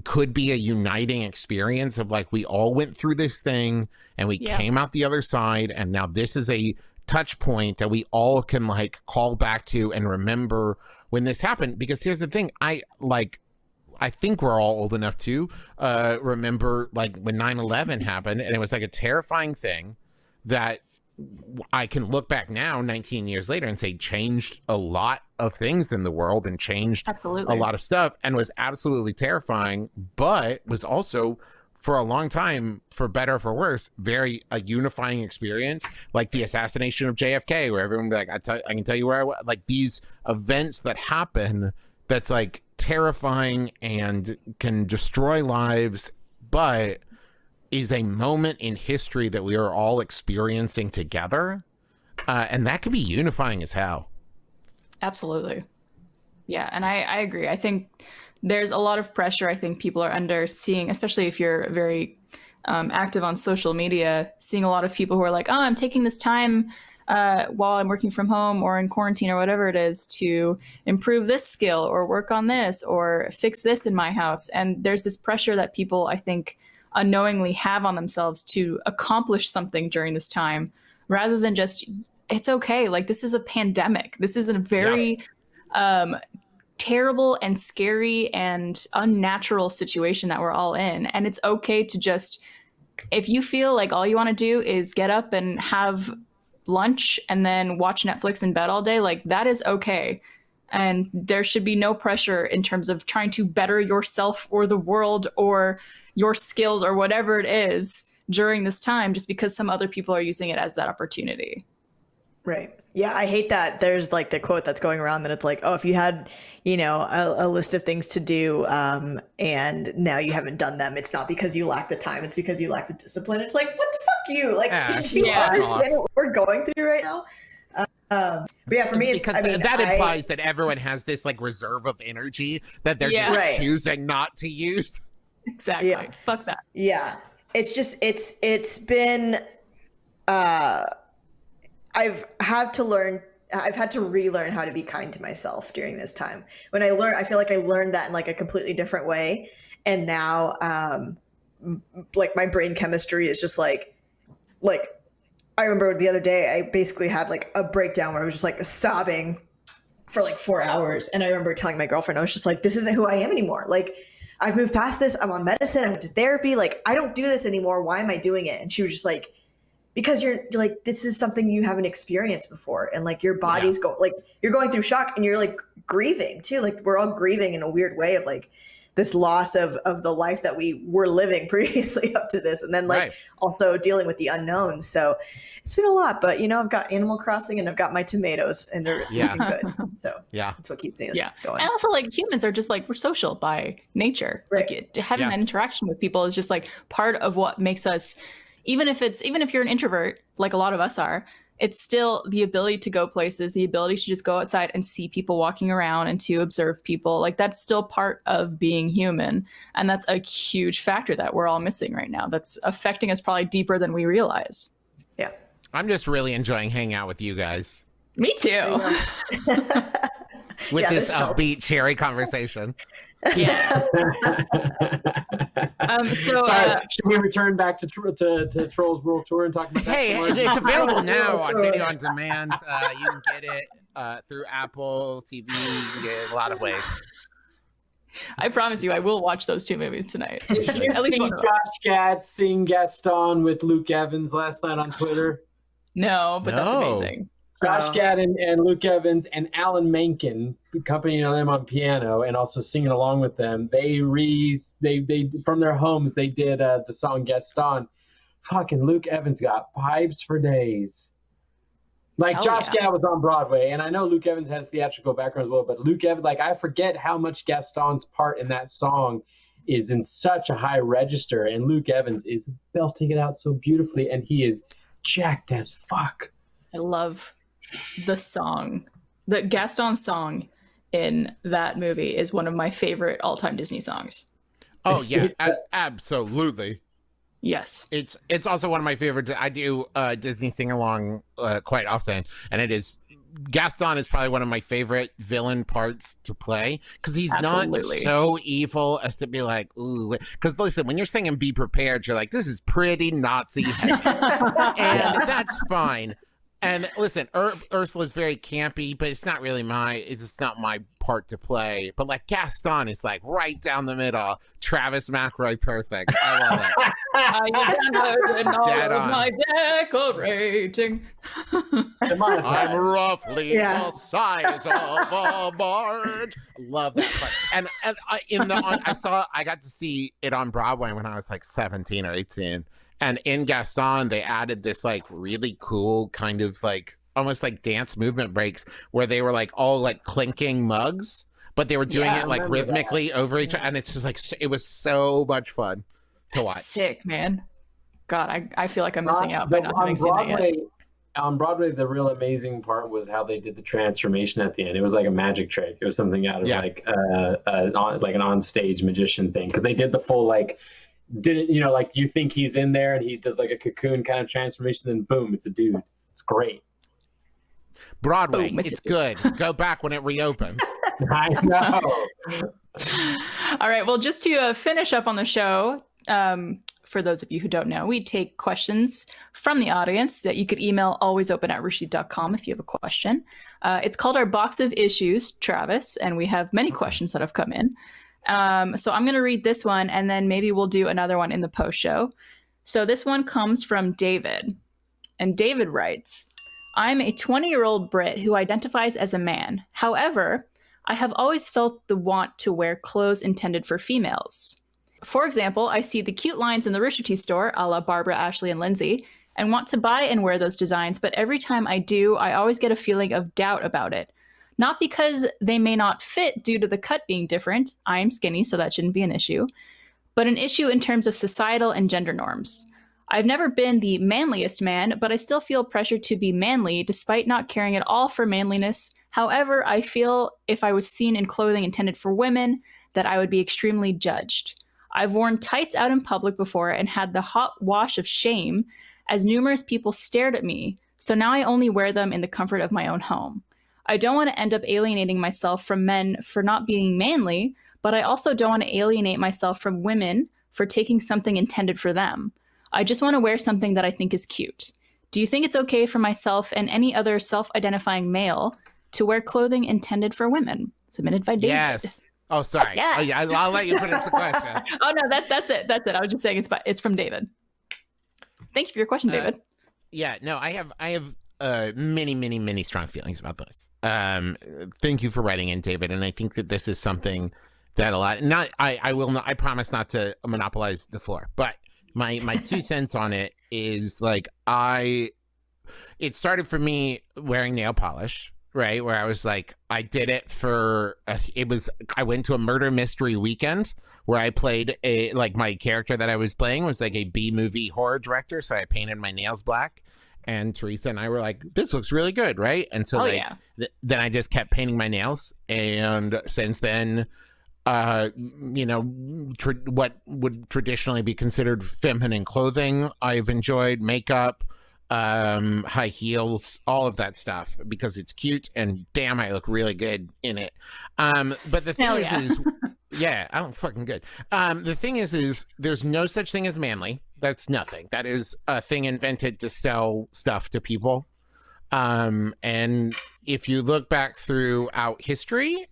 S4: could be a uniting experience of like, we all went through this thing and we came out the other side. And now this is a touch point that we all can like call back to and remember when this happened. Because here's the thing, I think we're all old enough to remember like when 9/11 happened, and it was like a terrifying thing that I can look back now 19 years later and say changed a lot of things in the world and changed a lot of stuff and was absolutely terrifying, but was also for a long time, for better or for worse, a unifying experience, like the assassination of JFK, where everyone be like, I can tell you where I was. Like these events that happen, that's like terrifying and can destroy lives, but is a moment in history that we are all experiencing together, and that can be unifying as hell.
S1: Absolutely. Yeah, and I agree. I think there's a lot of pressure I think people are under, seeing, especially if you're very active on social media, seeing a lot of people who are like, oh, I'm taking this time while I'm working from home or in quarantine or whatever it is to improve this skill or work on this or fix this in my house. And there's this pressure that people, I think, unknowingly have on themselves to accomplish something during this time, rather than just, it's okay. Like, this is a pandemic. This is a very terrible and scary and unnatural situation that we're all in. And it's okay to just, if you feel like all you want to do is get up and have lunch and then watch Netflix in bed all day, like that is okay. And there should be no pressure in terms of trying to better yourself or the world or your skills or whatever it is during this time, just because some other people are using it as that opportunity.
S3: Right. Yeah, I hate that there's like the quote that's going around that it's like, oh, if you had, you know, a list of things to do and now you haven't done them, it's not because you lack the time, it's because you lack the discipline. It's like, what the fuck you? Like, do you understand what we're going through right now? But yeah, for me, it's,
S4: because that implies that everyone has this like reserve of energy that they're just choosing not to use.
S1: Exactly. Yeah. Fuck that.
S3: Yeah. It's just, it's been, I've had to relearn how to be kind to myself during this time. When I feel like I learned that in like a completely different way. And now, like my brain chemistry is just like, I remember the other day, I basically had like a breakdown where I was just like sobbing for like 4 hours. And I remember telling my girlfriend, I was just like, this isn't who I am anymore. Like, I've moved past this. I'm on medicine. I went to therapy. Like, I don't do this anymore. Why am I doing it? And she was just like, because you're like, this is something you haven't experienced before. And like your body's you're going through shock and you're like grieving too. Like we're all grieving in a weird way of like this loss of the life that we were living previously up to this. And then like also dealing with the unknown. So it's been a lot, but you know, I've got Animal Crossing and I've got my tomatoes and they're looking good. So that's what keeps me going.
S1: And also like humans are just like, we're social by nature. Right. Like having that interaction with people is just like part of what makes us, even if you're an introvert, like a lot of us are, it's still the ability to go places, the ability to just go outside and see people walking around and to observe people. Like that's still part of being human. And that's a huge factor that we're all missing right now. That's affecting us probably deeper than we realize.
S3: Yeah.
S4: I'm just really enjoying hanging out with you guys.
S1: Me too.
S4: With this upbeat, cherry conversation.
S1: Yeah.
S2: Should we return back to Trolls World Tour and talk about that?
S4: Hey, it's available now on video on demand. You can get it through Apple TV. You can get it a lot of ways.
S1: I promise you, I will watch those 2 movies tonight.
S2: Did you see Josh Gad sing Gaston with Luke Evans last night on Twitter?
S1: No, but that's amazing.
S2: Josh Gad and Luke Evans and Alan Menken accompanying them on piano and also singing along with them. They from their homes they did the song Gaston. Fucking Luke Evans got pipes for days. Like Josh Gad was on Broadway, and I know Luke Evans has theatrical background as well, but Luke Evans, like I forget how much Gaston's part in that song is in such a high register, and Luke Evans is belting it out so beautifully, and he is jacked as fuck.
S1: I love the song. The Gaston song in that movie is one of my favorite all-time Disney songs.
S4: Oh yeah, absolutely.
S1: Yes.
S4: It's also one of my favorites. I do Disney sing-along quite often, and it is Gaston is probably one of my favorite villain parts to play because he's not so evil as to be like, ooh. Because listen, when you're singing "Be Prepared," you're like, this is pretty Nazi, and that's fine. And listen, Ursula's very campy, but it's not really it's not my part to play. But like Gaston is like right down the middle. Travis McElroy, perfect. I love it.
S1: Dead on. My decorating.
S4: I'm roughly the size of a barge. Love that part. And I got to see it on Broadway when I was like 17 or 18. And in Gaston, they added this like really cool kind of like almost like dance movement breaks where they were like all like clinking mugs, but they were doing it like rhythmically over each other. And it's just like, it was so much fun to watch.
S1: Sick, man. God, I feel like I'm missing out by not having seen that yet.
S2: On Broadway, the real amazing part was how they did the transformation at the end. It was like a magic trick. It was something out of like an on-stage magician thing. Because they did the full like, like you think he's in there and he does like a cocoon kind of transformation, then boom, it's a dude. It's great.
S4: Broadway, it's good. Go back when it reopens.
S2: I know.
S1: All right, well, just to finish up on the show, for those of you who don't know, we take questions from the audience that you could email alwaysopen@rooster.com if you have a question. It's called our box of issues, Travis, and we have many questions that have come in. So I'm going to read this one, and then maybe we'll do another one in the post show. So this one comes from David, and David writes, I'm a 20-year-old Brit who identifies as a man. However, I have always felt the want to wear clothes intended for females. For example, I see the cute lines in the Rooster Teeth store, a la Barbara, Ashley, and Lindsay, and want to buy and wear those designs, but every time I do, I always get a feeling of doubt about it. Not because they may not fit due to the cut being different, I am skinny, so that shouldn't be an issue, but an issue in terms of societal and gender norms. I've never been the manliest man, but I still feel pressure to be manly despite not caring at all for manliness. However, I feel if I was seen in clothing intended for women, that I would be extremely judged. I've worn tights out in public before and had the hot wash of shame as numerous people stared at me, so now I only wear them in the comfort of my own home. I don't want to end up alienating myself from men for not being manly, but I also don't want to alienate myself from women for taking something intended for them. I just want to wear something that I think is cute. Do you think it's okay for myself and any other self-identifying male to wear clothing intended for women? Submitted by David.
S4: Yes. Oh, sorry.
S1: Yes.
S4: Oh, yeah, I'll let you finish the question.
S1: Oh, no, that's it. That's it. I was just saying it's from David. Thank you for your question, David.
S4: Yeah, no, I have many strong feelings about this. Thank you for writing in, David. And I think that this is something that I promise not to monopolize the floor, but my 2 cents on it is like, it started for me wearing nail polish, right? Where I was like, I did it I went to a murder mystery weekend where I played my character that I was playing was like a B-movie horror director. So I painted my nails black. And Teresa and I were like, this looks really good, right? And so then I just kept painting my nails. And since then, what would traditionally be considered feminine clothing, I've enjoyed makeup, high heels, all of that stuff because it's cute and damn, I look really good in it. But the thing is Yeah, I'm fucking good. The thing is there's no such thing as manly. That's nothing. That is a thing invented to sell stuff to people. And if you look back throughout history,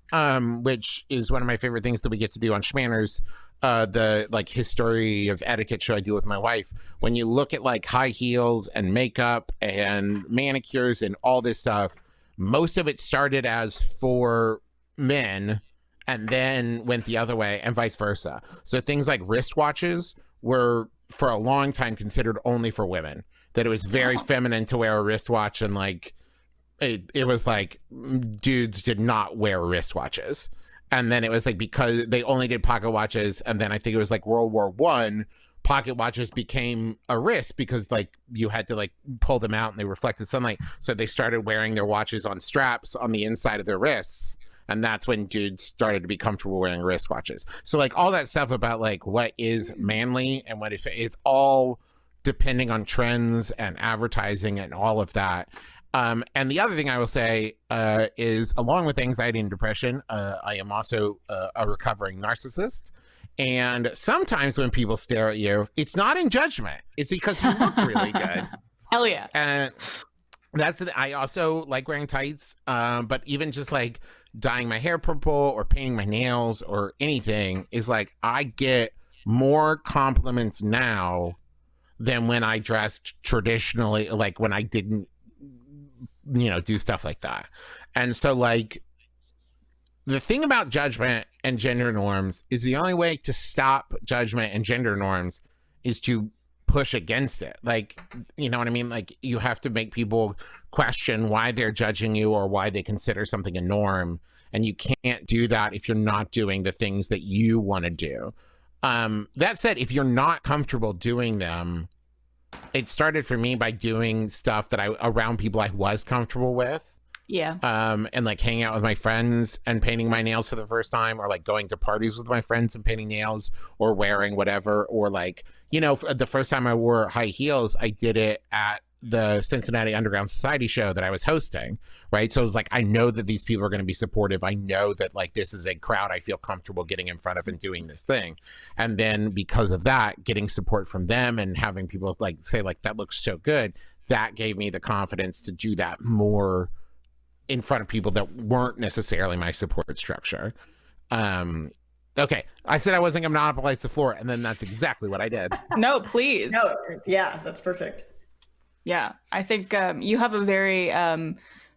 S4: which is one of my favorite things that we get to do on Schmanners, the like history of etiquette show I do with my wife, when you look at like high heels and makeup and manicures and all this stuff, most of it started as for men and then went the other way and vice versa. So things like wristwatches were for a long time considered only for women, that it was very feminine to wear a wristwatch, and like it was like dudes did not wear wristwatches. And then it was like because they only did pocket watches, and then I think it was like World War I, pocket watches became a risk because like you had to like pull them out and they reflected sunlight, so they started wearing their watches on straps on the inside of their wrists. And that's when dudes started to be comfortable wearing wristwatches. So like all that stuff about like what is manly and what if it's all depending on trends and advertising and all of that. And the other thing I will say is, along with anxiety and depression, I am also a recovering narcissist. And sometimes when people stare at you, it's not in judgment. It's because you look really good.
S1: Hell yeah.
S4: And I also like wearing tights, but even just like dyeing my hair purple or painting my nails or anything is like, I get more compliments now than when I dressed traditionally, like when I didn't, do stuff like that. And so like the thing about judgment and gender norms is the only way to stop judgment and gender norms is to push against it. Like, you know what I mean? Like you have to make people question why they're judging you or why they consider something a norm. And you can't do that if you're not doing the things that you want to do. That said, if you're not comfortable doing them, it started for me by doing stuff that around people I was comfortable with.
S1: Yeah.
S4: And like hanging out with my friends and painting my nails for the first time, or like going to parties with my friends and painting nails, or wearing whatever, or like, the first time I wore high heels, I did it at the Cincinnati Underground Society show that I was hosting, right? So it was like, I know that these people are going to be supportive. I know that like this is a crowd I feel comfortable getting in front of and doing this thing. And then because of that, getting support from them and having people like say like, that looks so good, that gave me the confidence to do that more in front of people that weren't necessarily my support structure. Okay, I said I wasn't going to monopolize the floor, and then that's exactly what I did.
S1: No, please.
S3: No, yeah, that's perfect.
S1: Yeah, I think you have a very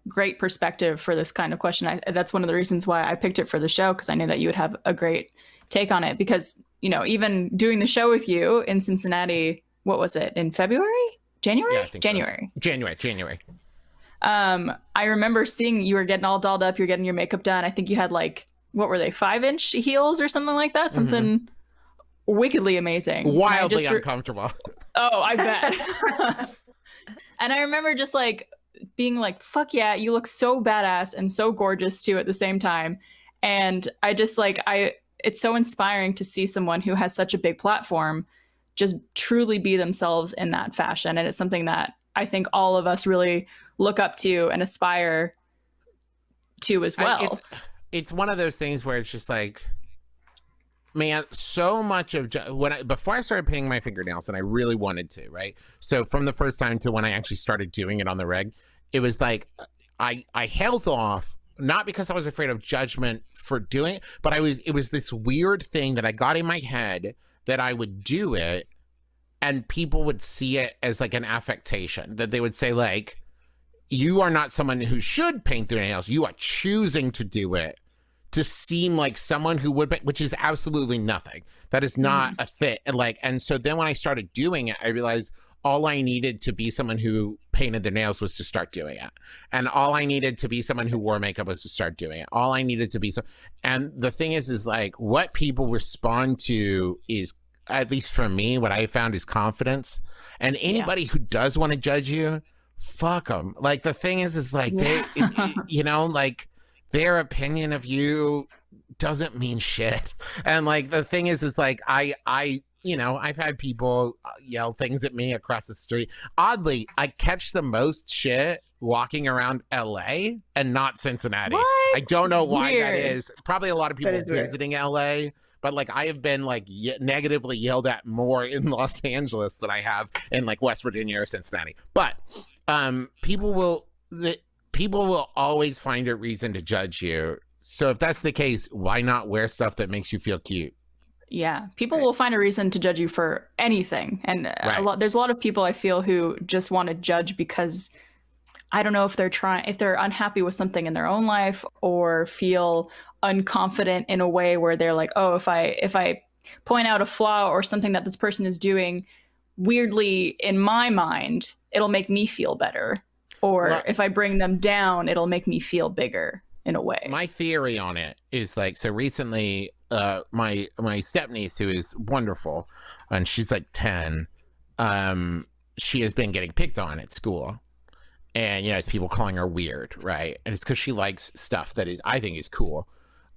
S1: great perspective for this kind of question. That's one of the reasons why I picked it for the show, because I knew that you would have a great take on it. Because, even doing the show with you in Cincinnati, what was it, in February? January?
S4: Yeah, I think
S1: January.
S4: So. January.
S1: I remember seeing you were getting all dolled up, you're getting your makeup done. I think you had like, what were they, 5-inch heels or something like that? Something wickedly amazing.
S4: Wildly uncomfortable.
S1: Oh, I bet. And I remember just like being like, fuck yeah, you look so badass and so gorgeous too at the same time. And I just like, it's so inspiring to see someone who has such a big platform just truly be themselves in that fashion. And it's something that I think all of us really look up to and aspire to as well.
S4: It's one of those things where it's just like, man, so much of before I started painting my fingernails, and I really wanted to, right? So from the first time to when I actually started doing it on the reg, it was like I held off, not because I was afraid of judgment for doing it, but it was this weird thing that I got in my head that I would do it and people would see it as like an affectation, that they would say like, you are not someone who should paint their nails, you are choosing to do it to seem like someone who would, which is absolutely nothing. That is not a fit. And so then when I started doing it, I realized all I needed to be someone who painted their nails was to start doing it. And all I needed to be someone who wore makeup was to start doing it. All I needed to be and the thing is like what people respond to is, at least for me, what I found is confidence. And anybody who does want to judge you, fuck them. Like the thing is like, like, their opinion of you doesn't mean shit. And like the thing is like I've had people yell things at me across the street. Oddly, I catch the most shit walking around LA and not Cincinnati.
S1: What?
S4: I don't know why that
S1: Weird.
S4: is. Probably a lot of people visiting LA, but like I have been like negatively yelled at more in Los Angeles than I have in like West Virginia or Cincinnati. But people will always find a reason to judge you. So if that's the case, why not wear stuff that makes you feel cute?
S1: Yeah, people will find a reason to judge you for anything, and there's a lot of people I feel who just want to judge because I don't know if they're unhappy with something in their own life or feel unconfident in a way where they're like, oh, if I point out a flaw or something that this person is doing, weirdly in my mind, it'll make me feel better, or if I bring them down, it'll make me feel bigger in a way.
S4: My theory on it is like, so recently my stepniece, who is wonderful, and she's like 10, she has been getting picked on at school, and it's people calling her weird, right? And it's because she likes stuff that I think is cool.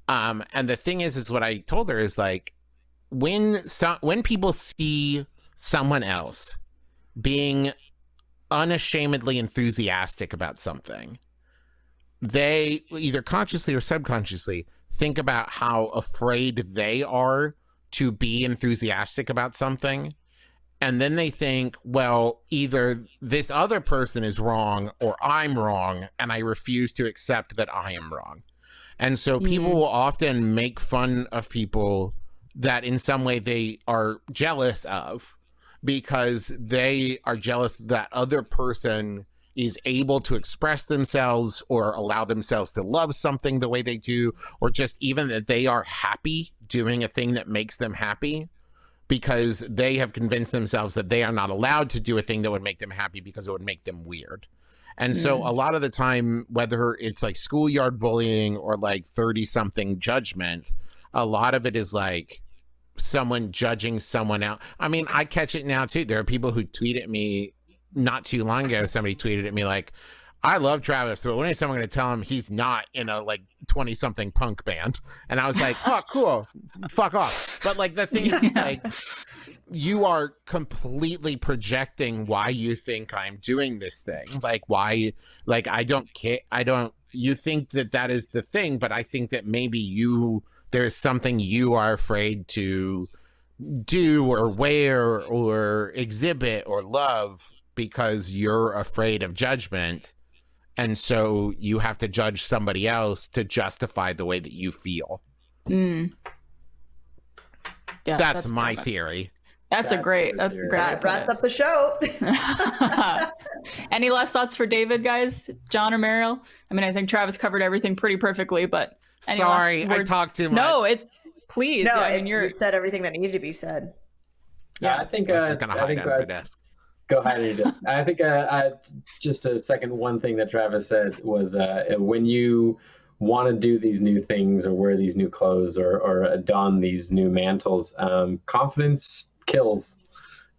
S4: And the thing is what I told her is like, when people see someone else being unashamedly enthusiastic about something, they either consciously or subconsciously think about how afraid they are to be enthusiastic about something. And then they think, well, either this other person is wrong or I'm wrong, and I refuse to accept that I am wrong. And so people will often make fun of people that in some way they are jealous of, because they are jealous that other person is able to express themselves or allow themselves to love something the way they do, or just even that they are happy doing a thing that makes them happy, because they have convinced themselves that they are not allowed to do a thing that would make them happy because it would make them weird. And so a lot of the time, whether it's like schoolyard bullying or like 30-something judgment, a lot of it is like someone judging someone else. I mean, I catch it now too. There are people who tweet at me not too long ago. Somebody tweeted at me like, I love Travis, but when is someone going to tell him he's not in a like 20-something punk band? And I was like, oh, cool, fuck off. But like the thing is like, you are completely projecting why you think I'm doing this thing. Like why, like I don't care. You think that is the thing, but I think that maybe there's something you are afraid to do or wear or exhibit or love because you're afraid of judgment. And so you have to judge somebody else to justify the way that you feel.
S1: Yeah,
S4: that's my theory.
S1: That's great. That
S3: wraps up the show.
S1: Any last thoughts for David, guys? John or Meryl? I mean, I think Travis covered everything pretty perfectly, but
S4: sorry, I talked too much.
S1: No, please.
S3: No,
S1: yeah, I mean,
S3: you said everything that needed to be said.
S2: Yeah, I think
S4: I was just gonna hide under my desk.
S2: Go ahead and do. I think just a second. One thing that Travis said was when you want to do these new things or wear these new clothes or don these new mantles, confidence kills.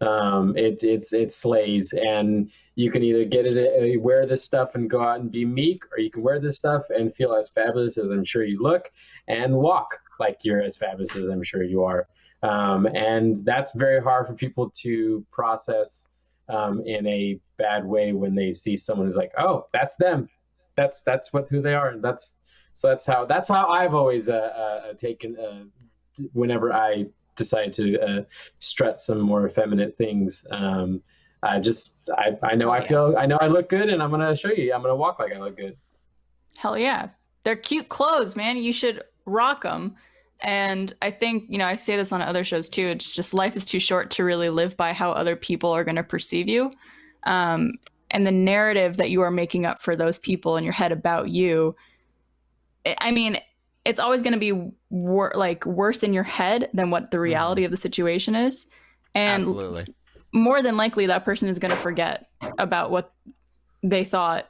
S2: It slays, and you can either wear this stuff and go out and be meek, or you can wear this stuff and feel as fabulous as I'm sure you look and walk like you're as fabulous as I'm sure you are. And that's very hard for people to process in a bad way when they see someone who's like, oh, that's them. That's who they are. That's how I've always taken whenever I decide to strut some more effeminate things. I know I look good, and I'm gonna show you. I'm gonna walk like I look good.
S1: Hell yeah, they're cute clothes, man. You should rock them. And I think, I say this on other shows too, it's just life is too short to really live by how other people are going to perceive you. And the narrative that you are making up for those people in your head about you, I mean, it's always going to be worse in your head than what the reality of the situation is. And
S4: absolutely,
S1: more than likely that person is going to forget about what they thought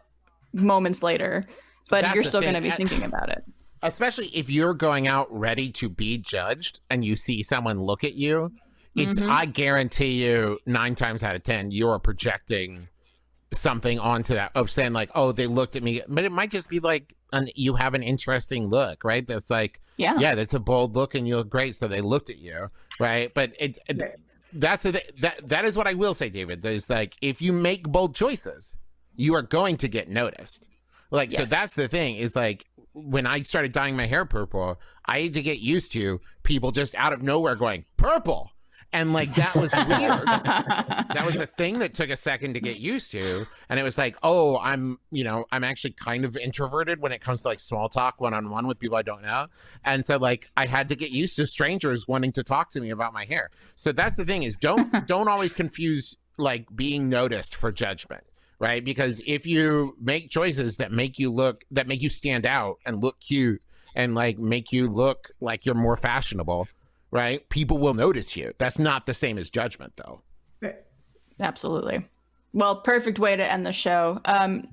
S1: moments later, but you're still going to be thinking about it.
S4: Especially if you're going out ready to be judged and you see someone look at you, I guarantee you 9 times out of 10, you're projecting something onto that of saying like, oh, they looked at me. But it might just be like, you have an interesting look, right? That's like, yeah, that's a bold look and you look great. So they looked at you, right? But that is what I will say, David. There's like, if you make bold choices, you are going to get noticed. Like, so that's the thing is like, when I started dyeing my hair purple, I had to get used to people just out of nowhere going purple. And like, that was weird. That was a thing that took a second to get used to. And it was like, oh, I'm actually kind of introverted when it comes to like small talk one-on-one with people I don't know. And so like, I had to get used to strangers wanting to talk to me about my hair. So that's the thing is don't always confuse like being noticed for judgment, right? Because if you make choices that make you stand out and look cute and like make you look like you're more fashionable, right? People will notice you. That's not the same as judgment, though.
S3: Right.
S1: Absolutely. Well, perfect way to end the show.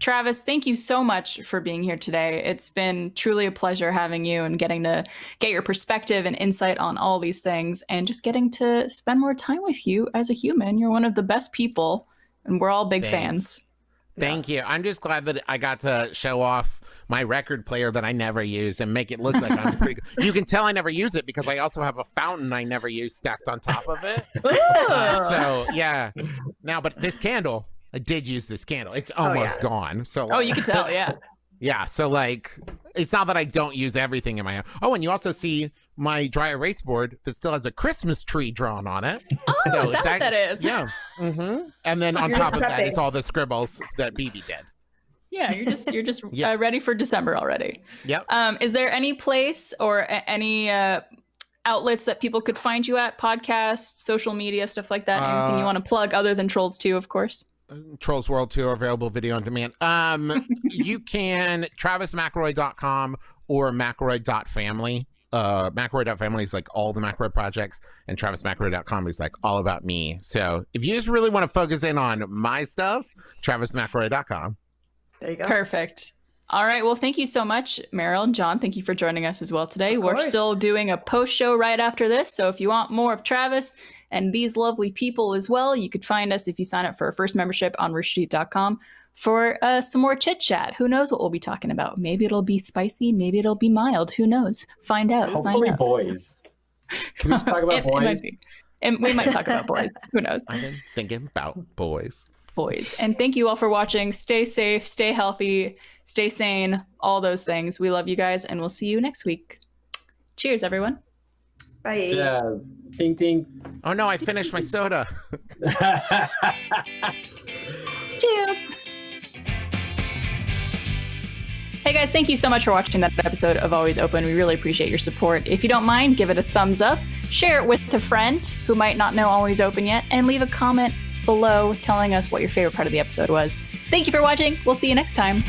S1: Travis, thank you so much for being here today. It's been truly a pleasure having you and getting to get your perspective and insight on all these things and just getting to spend more time with you as a human. You're one of the best people, and we're all big fans.
S4: Thank you. I'm just glad that I got to show off my record player that I never use and make it look like I'm pretty good. You can tell I never use it because I also have a fountain I never use stacked on top of it. So yeah. Now, but this candle, I did use this candle. It's almost gone. So
S1: you can tell, yeah.
S4: Yeah. So like, it's not that I don't use everything in my house. Oh, and you also see my dry erase board that still has a Christmas tree drawn on it.
S1: Oh, so is that what that is?
S4: Yeah. Mm-hmm. And then on top of that is all the scribbles that BB did.
S1: Yeah, you're just ready for December already.
S4: Yep.
S1: Is there any place or any outlets that people could find you at? Podcasts, social media, stuff like that? Anything you want to plug other than Trolls 2, of course?
S4: Trolls World Tour available video on demand. You can travismcelroy.com or McElroy.family. McElroy.family is like all the McElroy projects, and TravisMcElroy.com is like all about me. So if you just really want to focus in on my stuff, TravisMcElroy.com.
S3: There you go.
S1: Perfect. All right. Well, thank you so much, Meryl and John. Thank you for joining us as well today. We're still doing a post show right after this. So if you want more of Travis and these lovely people as well, you could find us if you sign up for our first membership on roosterteeth.com for some more chit chat. Who knows what we'll be talking about? Maybe it'll be spicy. Maybe it'll be mild. Who knows? Find out.
S2: Hopefully
S1: sign up.
S2: Boys. Can we talk about boys?
S1: And we might talk about boys. Who knows?
S4: I've been thinking about boys.
S1: And thank you all for watching. Stay safe, stay healthy, stay sane, all those things. We love you guys, and we'll see you next week. Cheers, everyone.
S3: Bye.
S2: Yes. Ding, ding.
S4: Oh no, I finished my soda.
S1: Cheers. Hey guys, thank you so much for watching that episode of Always Open. We really appreciate your support. If you don't mind, give it a thumbs up, share it with a friend who might not know Always Open yet, and leave a comment below telling us what your favorite part of the episode was. Thank you for watching. We'll see you next time.